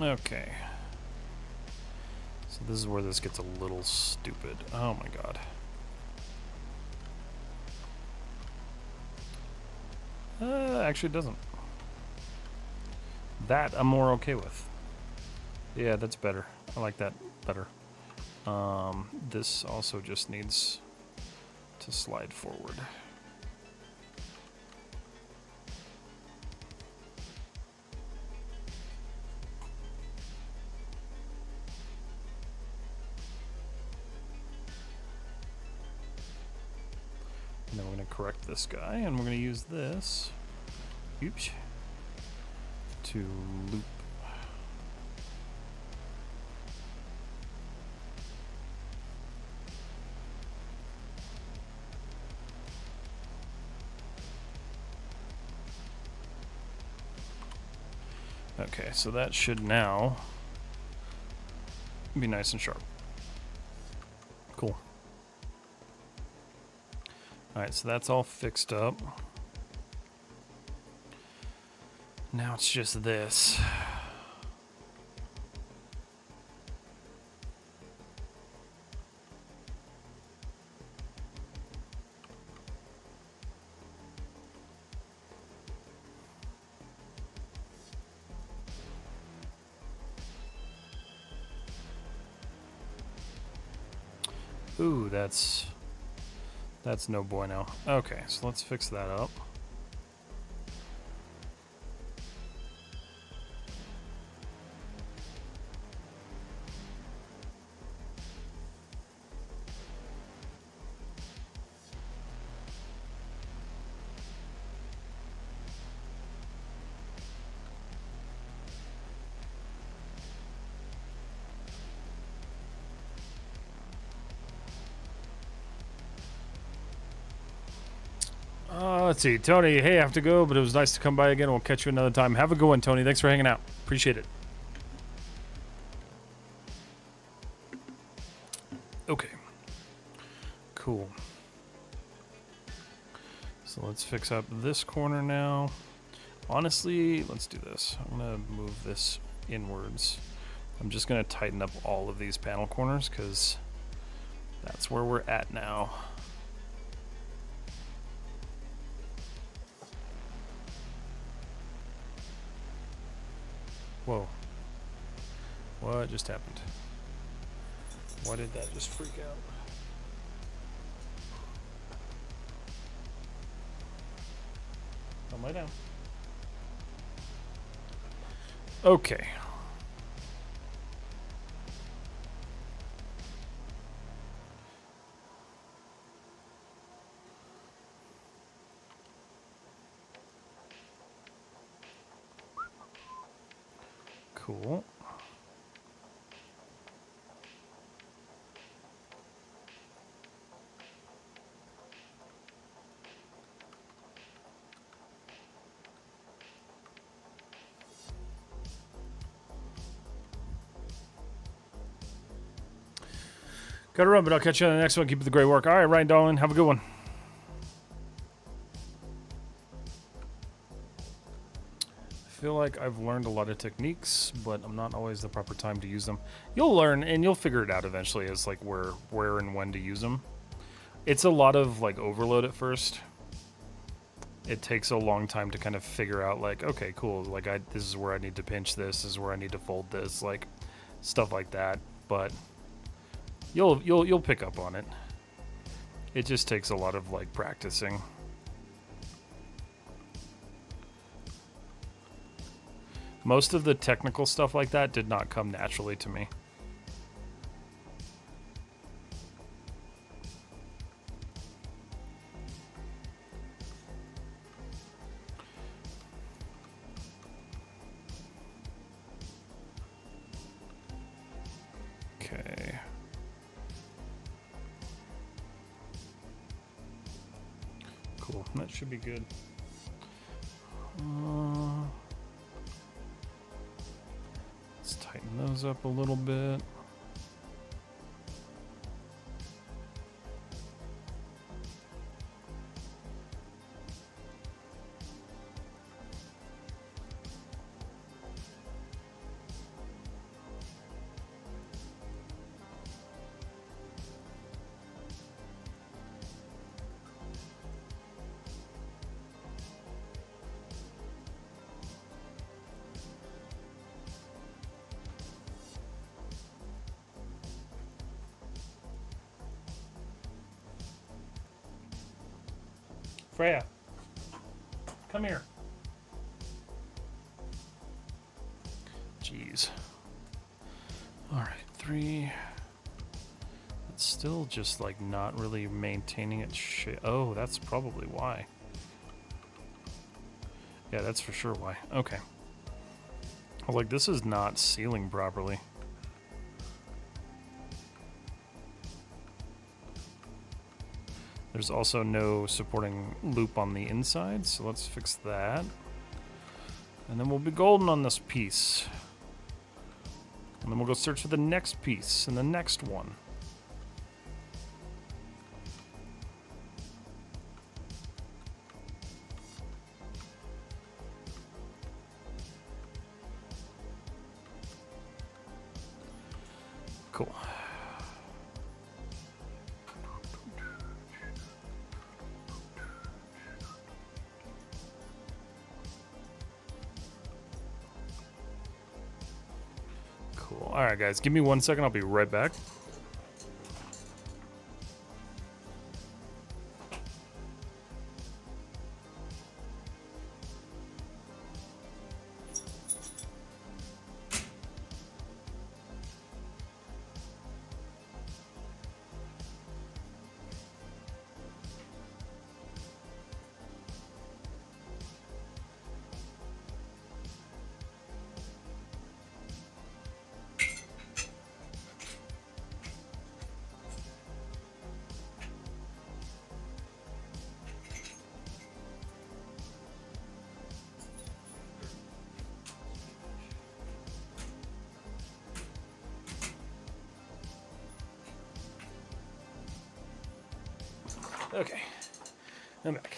Okay. So this is where this gets a little stupid. Oh my god. Actually it doesn't. That I'm more okay with. Yeah, that's better. I like that better. This also just needs to slide forward. And then we're going to correct this guy, and we're going to use this, oops, to loop. Okay, so that should now be nice and sharp. Cool. Alright, so that's all fixed up. Now it's just this. Ooh, that's no bueno. Okay, so let's fix that up. Let's see, Tony, hey, I have to go, but it was nice to come by again. We'll catch you another time. Have a good one, Tony. Thanks for hanging out. Appreciate it. Okay. Cool. So let's fix up this corner now. Honestly, let's do this. I'm going to move this inwards. I'm just going to tighten up all of these panel corners because that's where we're at now. Whoa. What just happened? Why did that just freak out? Don't lay down. Okay. Cool. Gotta run, but I'll catch you on the next one. Keep up the great work. All right, Ryan Dolan, have a good one. I feel like I've learned a lot of techniques, but I'm not always the proper time to use them. You'll learn, and you'll figure it out eventually as like where and when to use them. It's a lot of like overload at first. It takes a long time to kind of figure out like, okay, cool, like this is where I need to pinch this is where I need to fold this, like stuff like that. But you'll pick up on it. It just takes a lot of like practicing. Most of the technical stuff like that did not come naturally to me. Okay. Cool. That should be good. Let's tighten those up a little bit. Freya, come here. Jeez. All right, 3. It's still just like not really maintaining its shape. Oh, that's probably why. Yeah, that's for sure why. Okay. I was like, this is not sealing properly. There's also no supporting loop on the inside, so let's fix that. And then we'll be golden on this piece. And then we'll go search for the next piece and the next one. Cool. Cool. All right, guys, give me 1 second. I'll be right back. Okay, I'm back.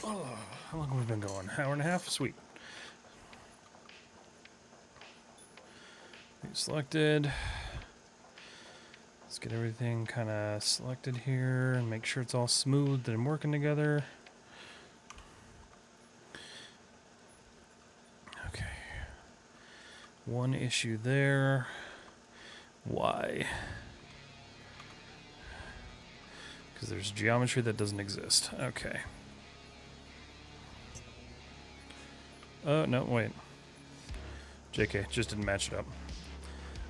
Oh, how long have we been going? Hour and a half? Sweet. Selected. Let's get everything kind of selected here and make sure it's all smooth and working together. Okay. One issue there. Why? Because there's geometry that doesn't exist. Okay. Oh, no, wait. JK, just didn't match it up.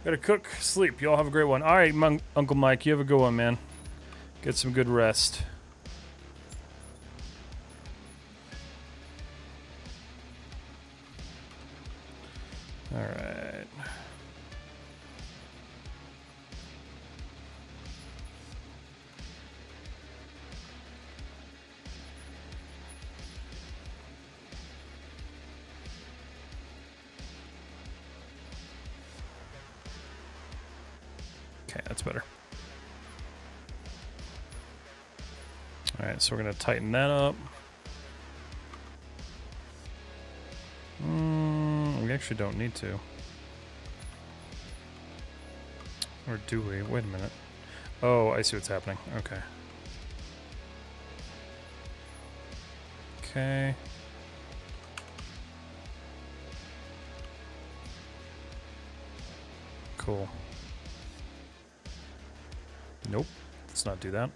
Gotta cook, sleep. Y'all have a great one. All right, Uncle Mike, you have a good one, man. Get some good rest. All right. Okay, that's better. All right, so we're gonna tighten that up. We actually don't need to. Or do we? Wait a minute. Oh, I see what's happening. Okay. Okay. Cool. Nope. Let's not do that.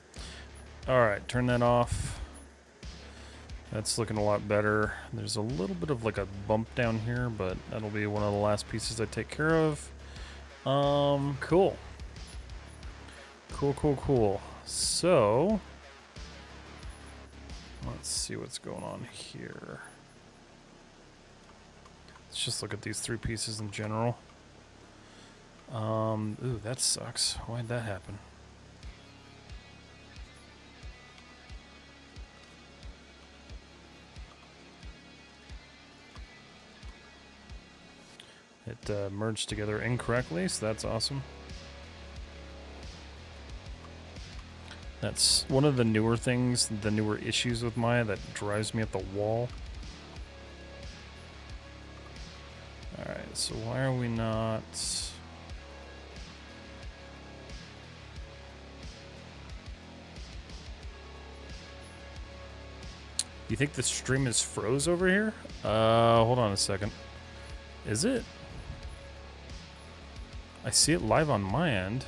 Alright, turn that off. That's looking a lot better. There's a little bit of like a bump down here, but that'll be one of the last pieces I take care of. Cool. Cool. So, let's see what's going on here. Let's just look at these 3 pieces in general. Ooh, that sucks. Why'd that happen? It merged together incorrectly, so that's awesome. That's one of the newer things, the newer issues with Maya that drives me up the wall. Alright, so why are we not... You think the stream is froze over here? Hold on a second. Is it? I see it live on my end.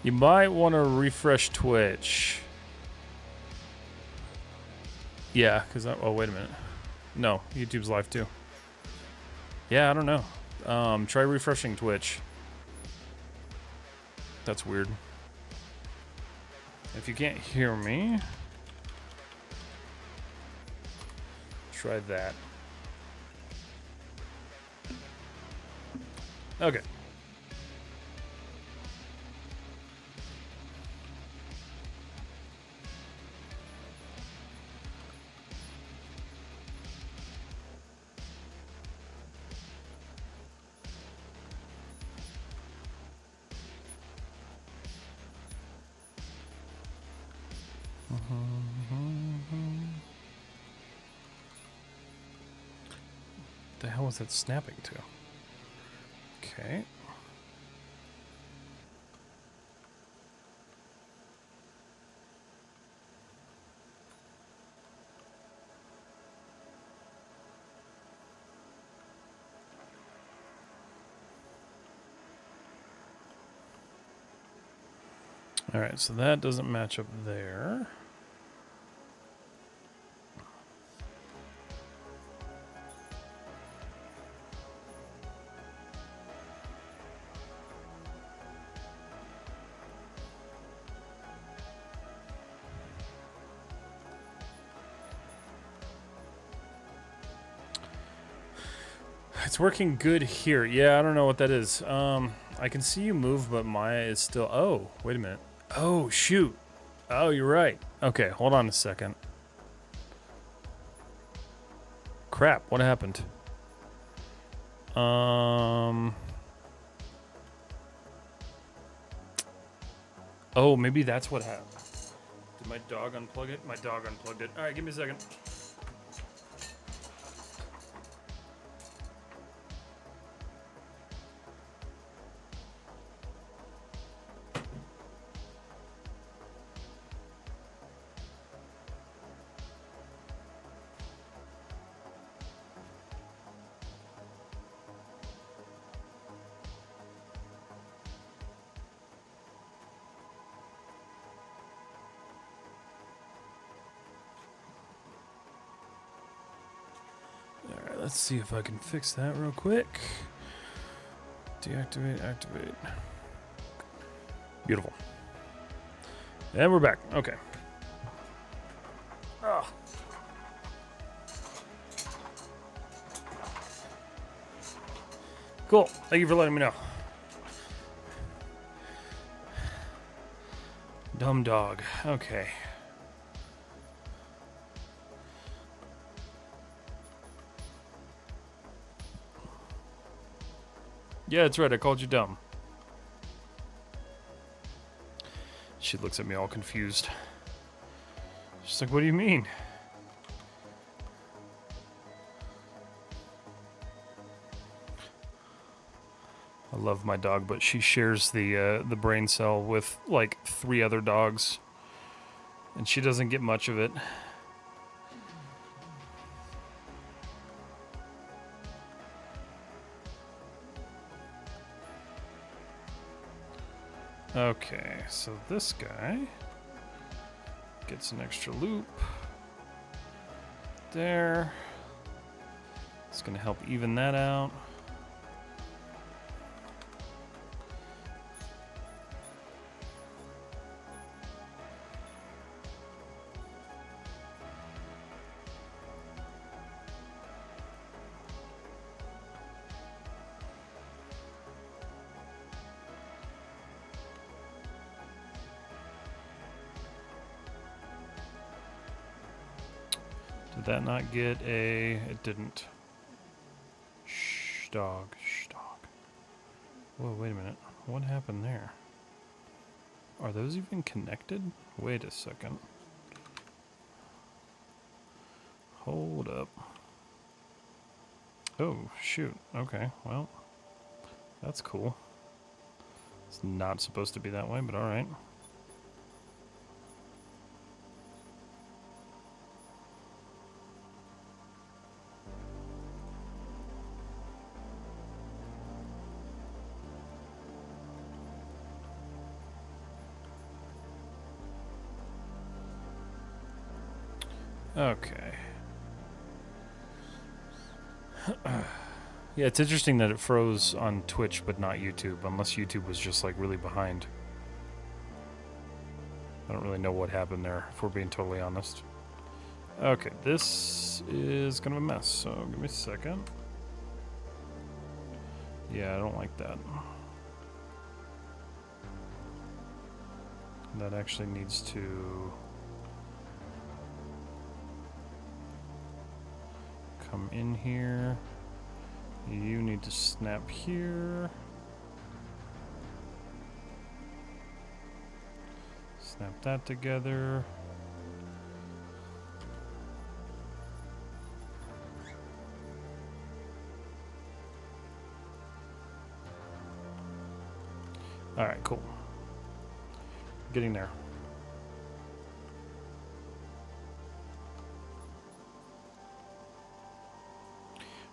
You might want to refresh Twitch. Yeah, because oh, wait a minute. No, YouTube's live too. Yeah, I don't know. Try refreshing Twitch. That's weird. If you can't hear me, try that. Okay. The hell was it snapping to? Okay. All right, so that doesn't match up there. It's working good here. Yeah, I don't know what that is. I can see you move, but Maya is still... Oh, wait a minute. Oh, shoot. Oh, you're right. Okay, hold on a second. Crap, what happened? Oh, maybe that's what happened. Did my dog unplug it? My dog unplugged it. All right, give me a second. Let's see if I can fix that real quick. Deactivate, activate. Beautiful. And we're back. Okay. Oh. Cool. Thank you for letting me know. Dumb dog. Okay. Yeah, that's right. I called you dumb. She looks at me all confused. She's like, what do you mean? I love my dog, but she shares the brain cell with like 3 other dogs. And she doesn't get much of it. Okay, so this guy gets an extra loop there. It's going to help even that out. Did that not get a... It didn't. Shh, dog. Shh, dog. Whoa, wait a minute. What happened there? Are those even connected? Wait a second. Hold up. Oh, shoot. Okay, well. That's cool. It's not supposed to be that way, but alright. Okay. Yeah, it's interesting that it froze on Twitch but not YouTube, unless YouTube was just like really behind. I don't really know what happened there, if we're being totally honest. Okay, this is kind of a mess, so give me a second. Yeah, I don't like that. That actually needs to come in here. You need to snap here. Snap that together. All right, cool. Getting there.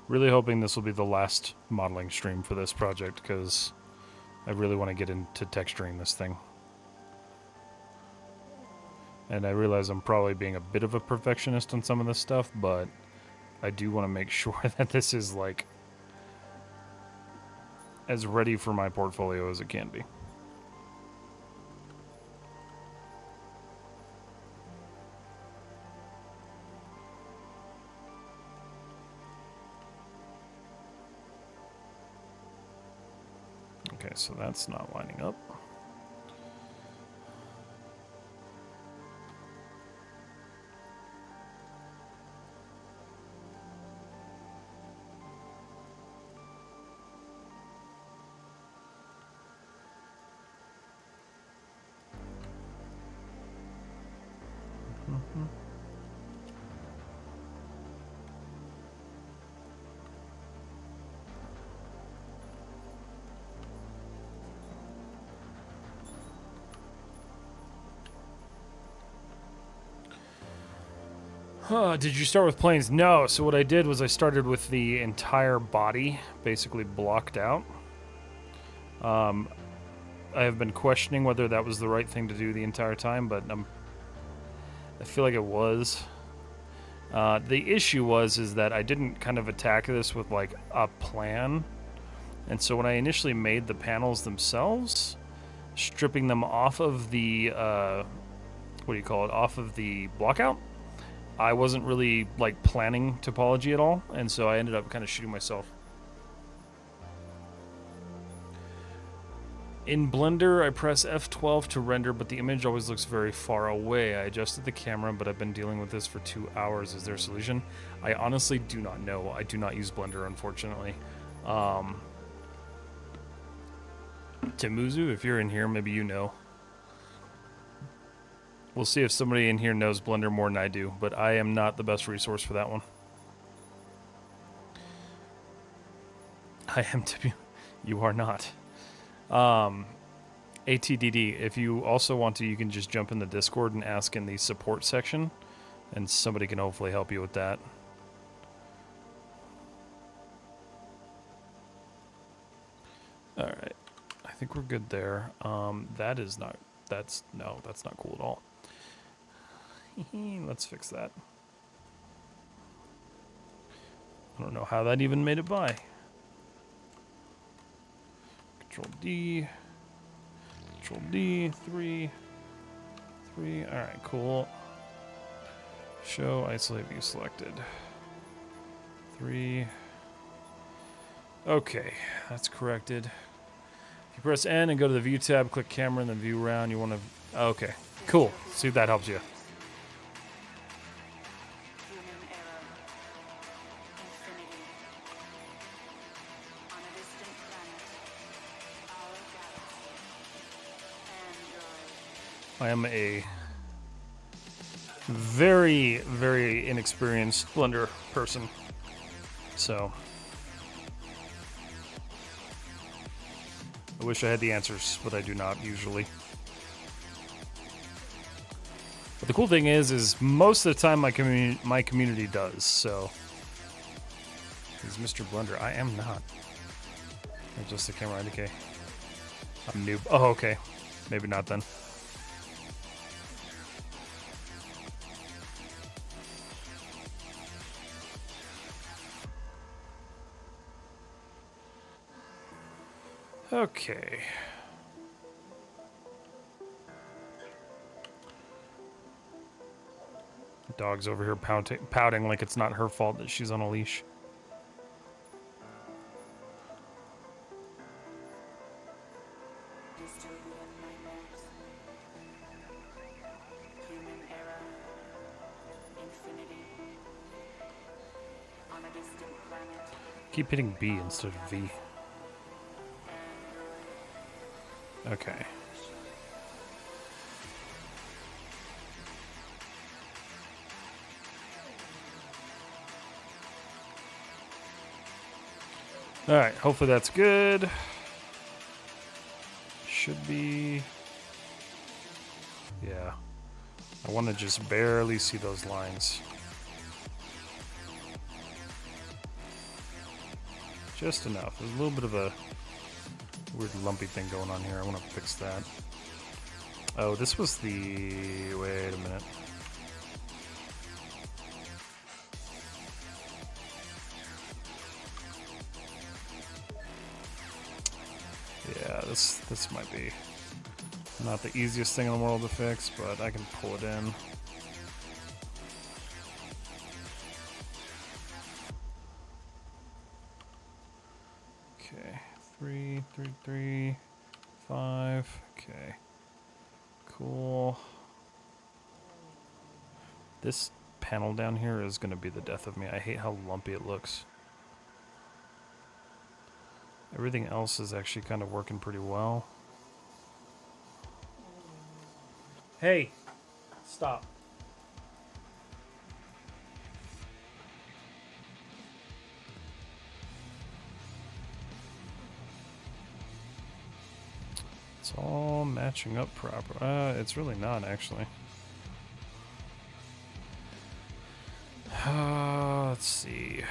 Really hoping this will be the last modeling stream for this project, because I really want to get into texturing this thing. And I realize I'm probably being a bit of a perfectionist on some of this stuff, but I do want to make sure that this is like as ready for my portfolio as it can be. Okay, so that's not lining up. Did you start with planes? No. So what I did was I started with the entire body basically blocked out. I have been questioning whether that was the right thing to do the entire time, but I feel like it was. The issue is that I didn't kind of attack this with like a plan. And so when I initially made the panels themselves, stripping them off of the, off of the blockout, I wasn't really like planning topology at all, and so I ended up kind of shooting myself. In Blender, I press F12 to render, but the image always looks very far away. I adjusted the camera, but I've been dealing with this for 2 hours. Is there a solution? I honestly do not know. I do not use Blender, unfortunately. Timuzu, if you're in here, maybe you know. We'll see if somebody in here knows Blender more than I do, but I am not the best resource for that one. I am to be... You are not. ATDD, if you also want to, you can just jump in the Discord and ask in the support section, and somebody can hopefully help you with that. Alright. I think we're good there. That's not cool at all. Let's fix that. I don't know how that even made it by. Control D. Control D. 3. Alright, cool. Show, isolate, view selected. 3. Okay, that's corrected. If you press N and go to the view tab, click camera, and then view around, you want to... Okay, cool. See if that helps you. I am a very, very inexperienced Blender person, so I wish I had the answers, but I do not usually. But the cool thing is most of the time my community does, so. Is Mr. Blender? I am not. Just the camera indicate. I'm noob. Oh, okay. Maybe not then. Okay. Dog's over here pouting like it's not her fault that she's on a leash. Keep hitting B instead of V. Okay. Alright, hopefully that's good. Should be. Yeah. I want to just barely see those lines. Just enough. There's a little bit of a weird lumpy thing going on here. I want to fix that. Oh, this was the... Wait a minute. Yeah, this might be not the easiest thing in the world to fix, but I can pull it in. Okay, 3, 3, 3, 5. Okay, cool. This panel down here is going to be the death of me. I hate how lumpy it looks. Everything else is actually kind of working pretty well. Hey, stop. It's all matching up proper. It's really not, actually. Let's see.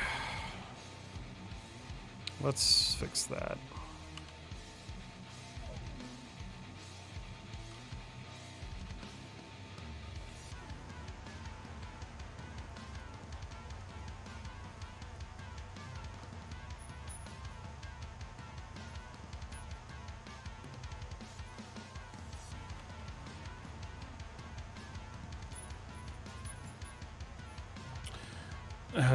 Let's fix that.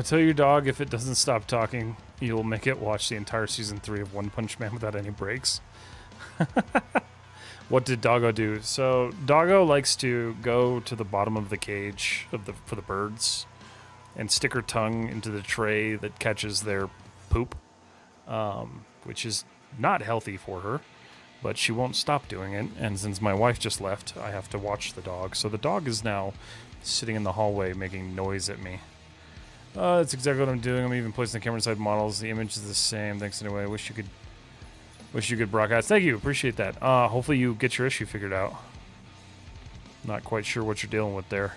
Tell your dog if it doesn't stop talking, you'll make it watch the entire season 3 of One Punch Man without any breaks. What did Doggo do? So Doggo likes to go to the bottom of the cage for the birds and stick her tongue into the tray that catches their poop, which is not healthy for her, but she won't stop doing it. And since my wife just left, I have to watch the dog. So the dog is now sitting in the hallway making noise at me. That's exactly what I'm doing. I'm even placing the camera side models. The image is the same. Thanks anyway. Wish you could broadcast. Thank you. Appreciate that. Hopefully you get your issue figured out. Not quite sure what you're dealing with there.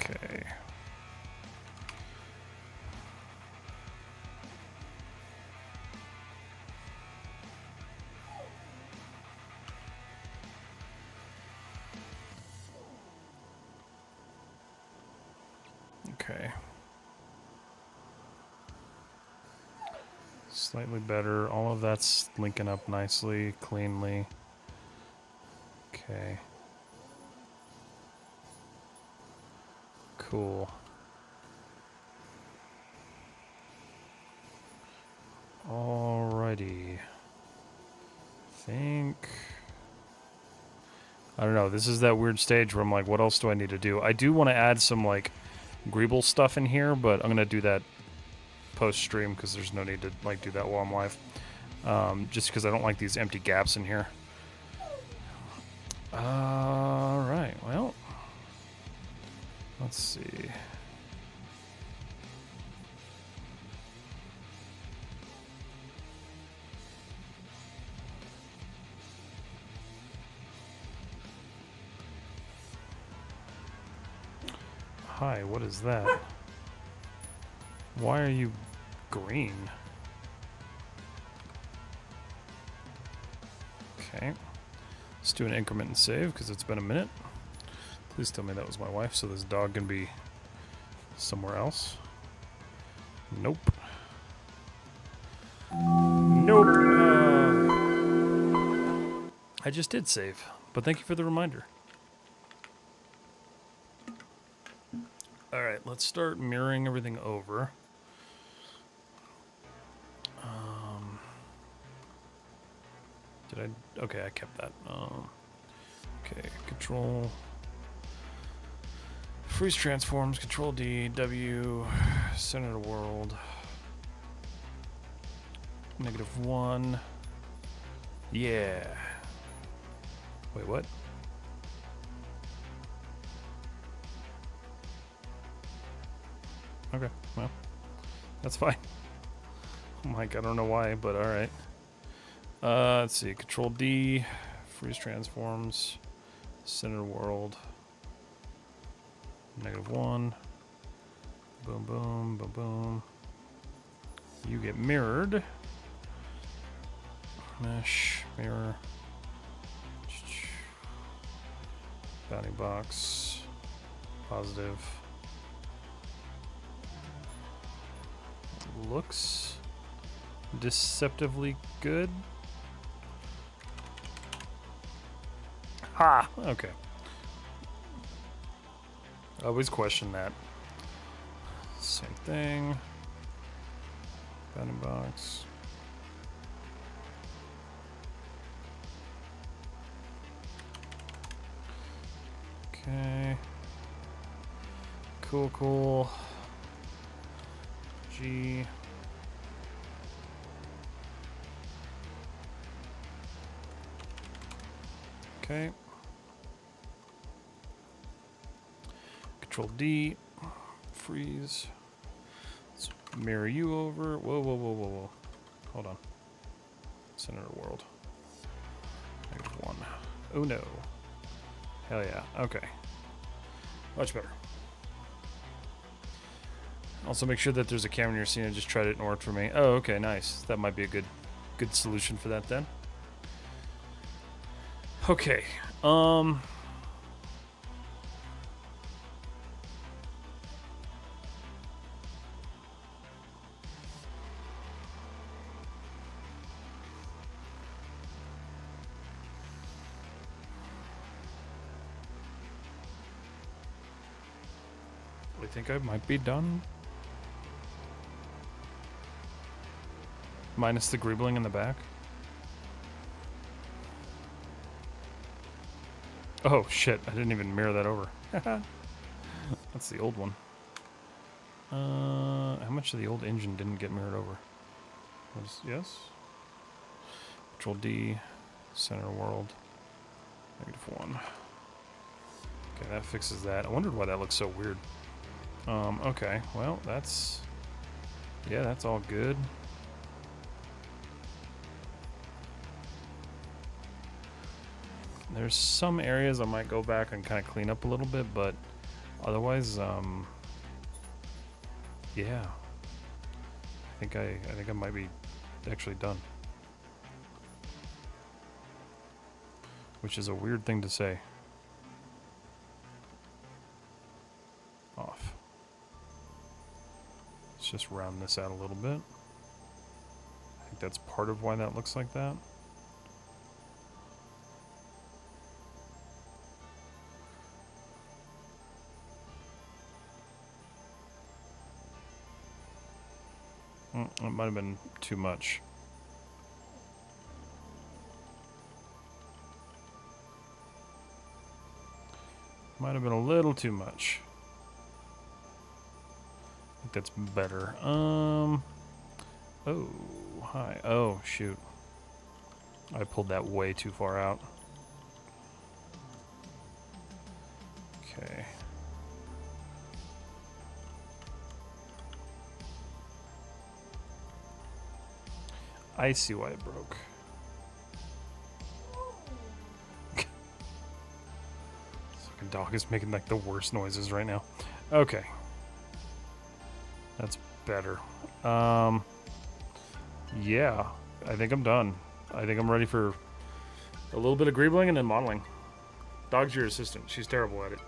Okay. Okay. Slightly better. All of that's linking up nicely, cleanly. Okay. Cool. Alrighty. I don't know. This is that weird stage where I'm like, what else do I need to do? I do want to add some, like, Greeble stuff in here, but I'm going to do that post-stream because there's no need to, like, do that while I'm live. Just because I don't like these empty gaps in here. Alright, well. Let's see. Hi, what is that? Why are you green? Okay. Let's do an increment and save because it's been a minute. Please tell me that was my wife so this dog can be somewhere else. Nope. Nope. I just did save, but thank you for the reminder. Alright, let's start mirroring everything over. Did I? Okay, I kept that. Okay, control. Freeze transforms, control D, W, center of the world. -1. Yeah. Wait, what? Okay, well, that's fine. Mike, I don't know why, but alright. Let's see, control D, freeze transforms, center world, -1, boom, boom, boom, boom. You get mirrored. Mesh, mirror, bounding box, positive. Looks deceptively good. Ha! Okay. I always question that. Same thing. Bounding box. Okay. Cool, cool. G. Okay. Control D, freeze. Let's mirror you over. Whoa, whoa, whoa, whoa, whoa. Hold on. Center of the world. -1. Oh no. Hell yeah. Okay. Much better. Also make sure that there's a camera in your scene and just try it and it worked for me. Oh, okay, nice. That might be a good solution for that then. Okay. I think I might be done. Minus the greebling in the back. Oh shit, I didn't even mirror that over. That's the old one. How much of the old engine didn't get mirrored over? Yes? Control D, center world, -1. Okay, that fixes that. I wondered why that looks so weird. Okay, well, that's... Yeah, that's all good. There's some areas I might go back and kind of clean up a little bit, but otherwise, yeah. I think I might be actually done. Which is a weird thing to say. Off. Let's just round this out a little bit. I think that's part of why that looks like that. It might have been too much. Might have been a little too much. I think that's better. Oh, hi. Oh, shoot. I pulled that way too far out. Okay. I see why it broke. This fucking dog is making like the worst noises right now. Okay. That's better. Yeah, I think I'm done. I think I'm ready for A little bit of greebling and then modeling. Dog's your assistant. She's terrible at it.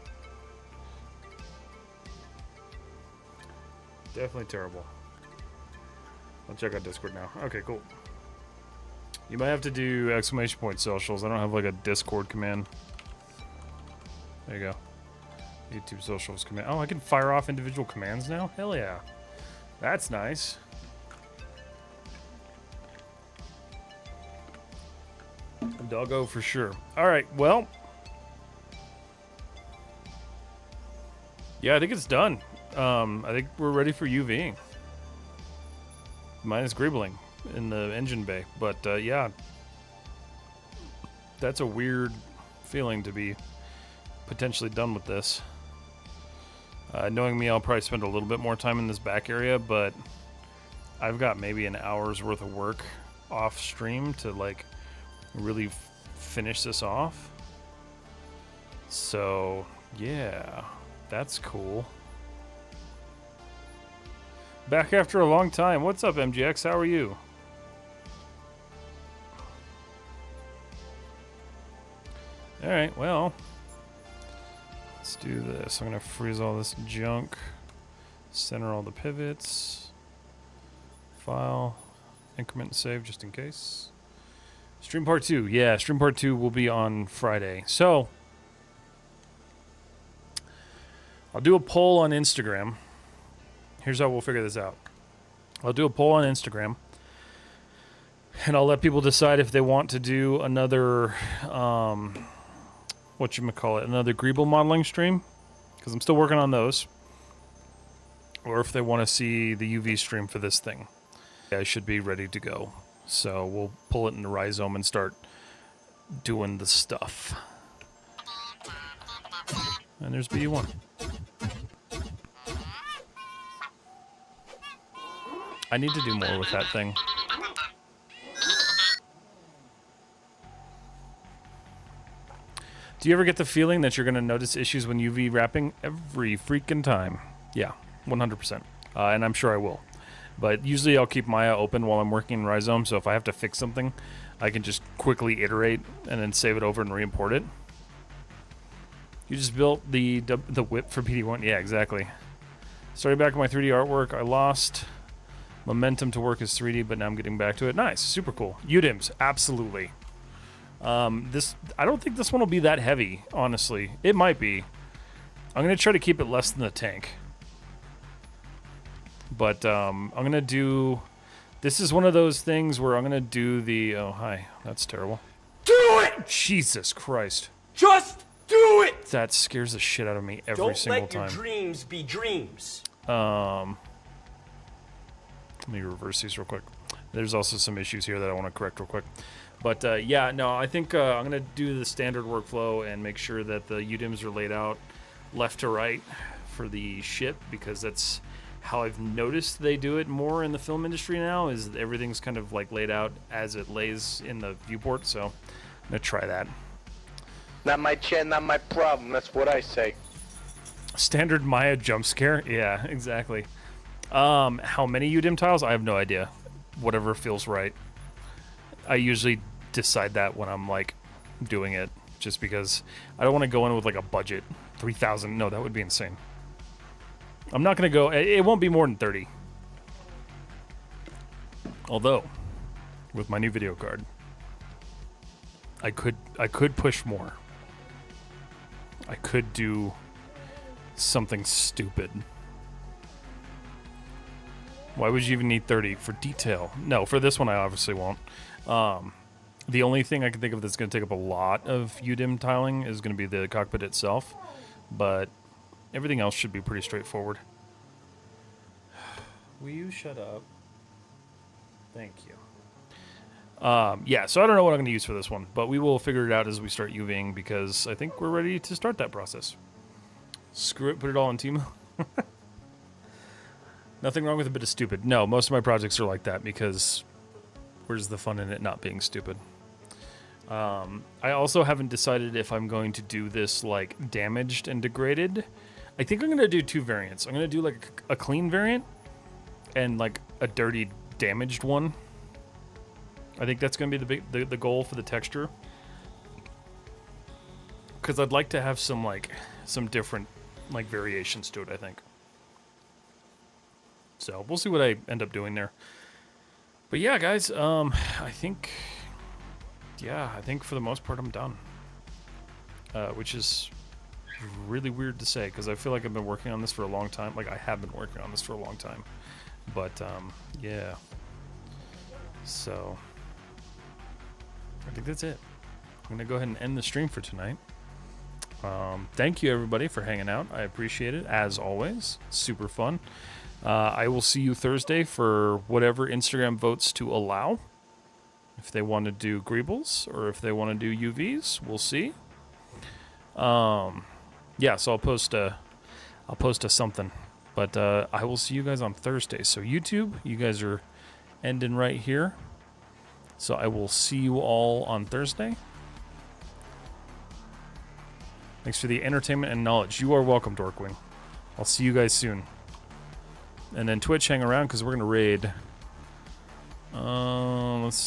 Definitely terrible. I'll check out Discord now. Okay, cool. You might have to do exclamation point socials. I don't have like a Discord command. There you go. YouTube socials command. Oh, I can fire off individual commands now? Hell yeah. That's nice. Doggo for sure. Alright, well. Yeah, I think it's done. I think we're ready for UVing. Minus greebling in the engine bay. But yeah. That's a weird feeling to be potentially done with this. Knowing me, I'll probably spend a little bit more time in this back area, but I've got maybe an hour's worth of work off stream to like really finish this off. So yeah, that's cool. Back after a long time. What's up, MGX? How are you? Alright, well, let's do this. I'm going to freeze all this junk, center all the pivots, file, increment and save just in case. Stream part 2. Yeah, stream part 2 will be on Friday. So, I'll do a poll on Instagram. Here's how we'll figure this out. I'll do a poll on Instagram, and I'll let people decide if they want to do another, whatchamacallit, another Greeble modeling stream, because I'm still working on those, or if they want to see the UV stream for this thing. I should be ready to go. So we'll pull it into Rhizome and start doing the stuff. And there's BD1. I need to do more with that thing. Do you ever get the feeling that you're going to notice issues when UV wrapping? Every freaking time. Yeah, 100%. And I'm sure I will. But usually I'll keep Maya open while I'm working in Rhizome, so if I have to fix something, I can just quickly iterate and then save it over and re-import it. You just built the whip for BD1? Yeah, exactly. Starting back on my 3D artwork, I lost momentum to work as 3D, but now I'm getting back to it. Nice, super cool. UDIMs, absolutely. I don't think this one will be that heavy, honestly. It might be. I'm going to try to keep it less than the tank. But I'm going to do... This is one of those things where I'm going to do the... Oh, hi. That's terrible. Do it! Jesus Christ. Just do it! That scares the shit out of me every single time. Don't let your dreams be dreams. Let me reverse these real quick. There's also some issues here that I want to correct real quick. But yeah, no, I think I'm going to do the standard workflow and make sure that the UDIMs are laid out left to right for the ship, because that's how I've noticed they do it more in the film industry now, is everything's kind of like laid out as it lays in the viewport. So I'm going to try that. Not my chin, not my problem. That's what I say. Standard Maya jump scare? Yeah, exactly. How many UDIM tiles? I have no idea. Whatever feels right. I usually decide that when I'm like doing it, just because I don't want to go in with like a budget. 3,000. No, that would be insane. I'm not going to go. It won't be more than 30. Although, with my new video card, I could push more. I could do something stupid. Why would you even need 30 for detail? No, for this one I obviously won't. The only thing I can think of that's going to take up a lot of UDIM tiling is going to be the cockpit itself, but everything else should be pretty straightforward. Will you shut up? Thank you. Yeah, so I don't know what I'm going to use for this one, but we will figure it out as we start UVing, because I think we're ready to start that process. Screw it, put it all in Temu. Nothing wrong with a bit of stupid. No, most of my projects are like that, because where's the fun in it not being stupid? I also haven't decided if I'm going to do this like damaged and degraded. I think I'm going to do two variants. I'm going to do like a clean variant and like a dirty damaged one. I think that's going to be the goal for the texture. because I'd like to have some different variations to it, I think. So we'll see what I end up doing there. But yeah, guys, I think for the most part I'm done. Which is really weird to say, because I feel like I've been working on this for a long time. Like, I have been working on this for a long time. But, yeah. So, I think that's it. I'm going to go ahead and end the stream for tonight. Thank you, everybody, for hanging out. I appreciate it, as always. Super fun. I will see you Thursday for whatever Instagram votes to allow. If they want to do Greebles, or if they want to do UVs, we'll see. Yeah, so I'll post a something, but I will see you guys on Thursday. So YouTube, you guys are ending right here. So I will see you all on Thursday. Thanks for the entertainment and knowledge. You are welcome, Dorkwing. I'll see you guys soon. And then Twitch, hang around because we're gonna raid. Let's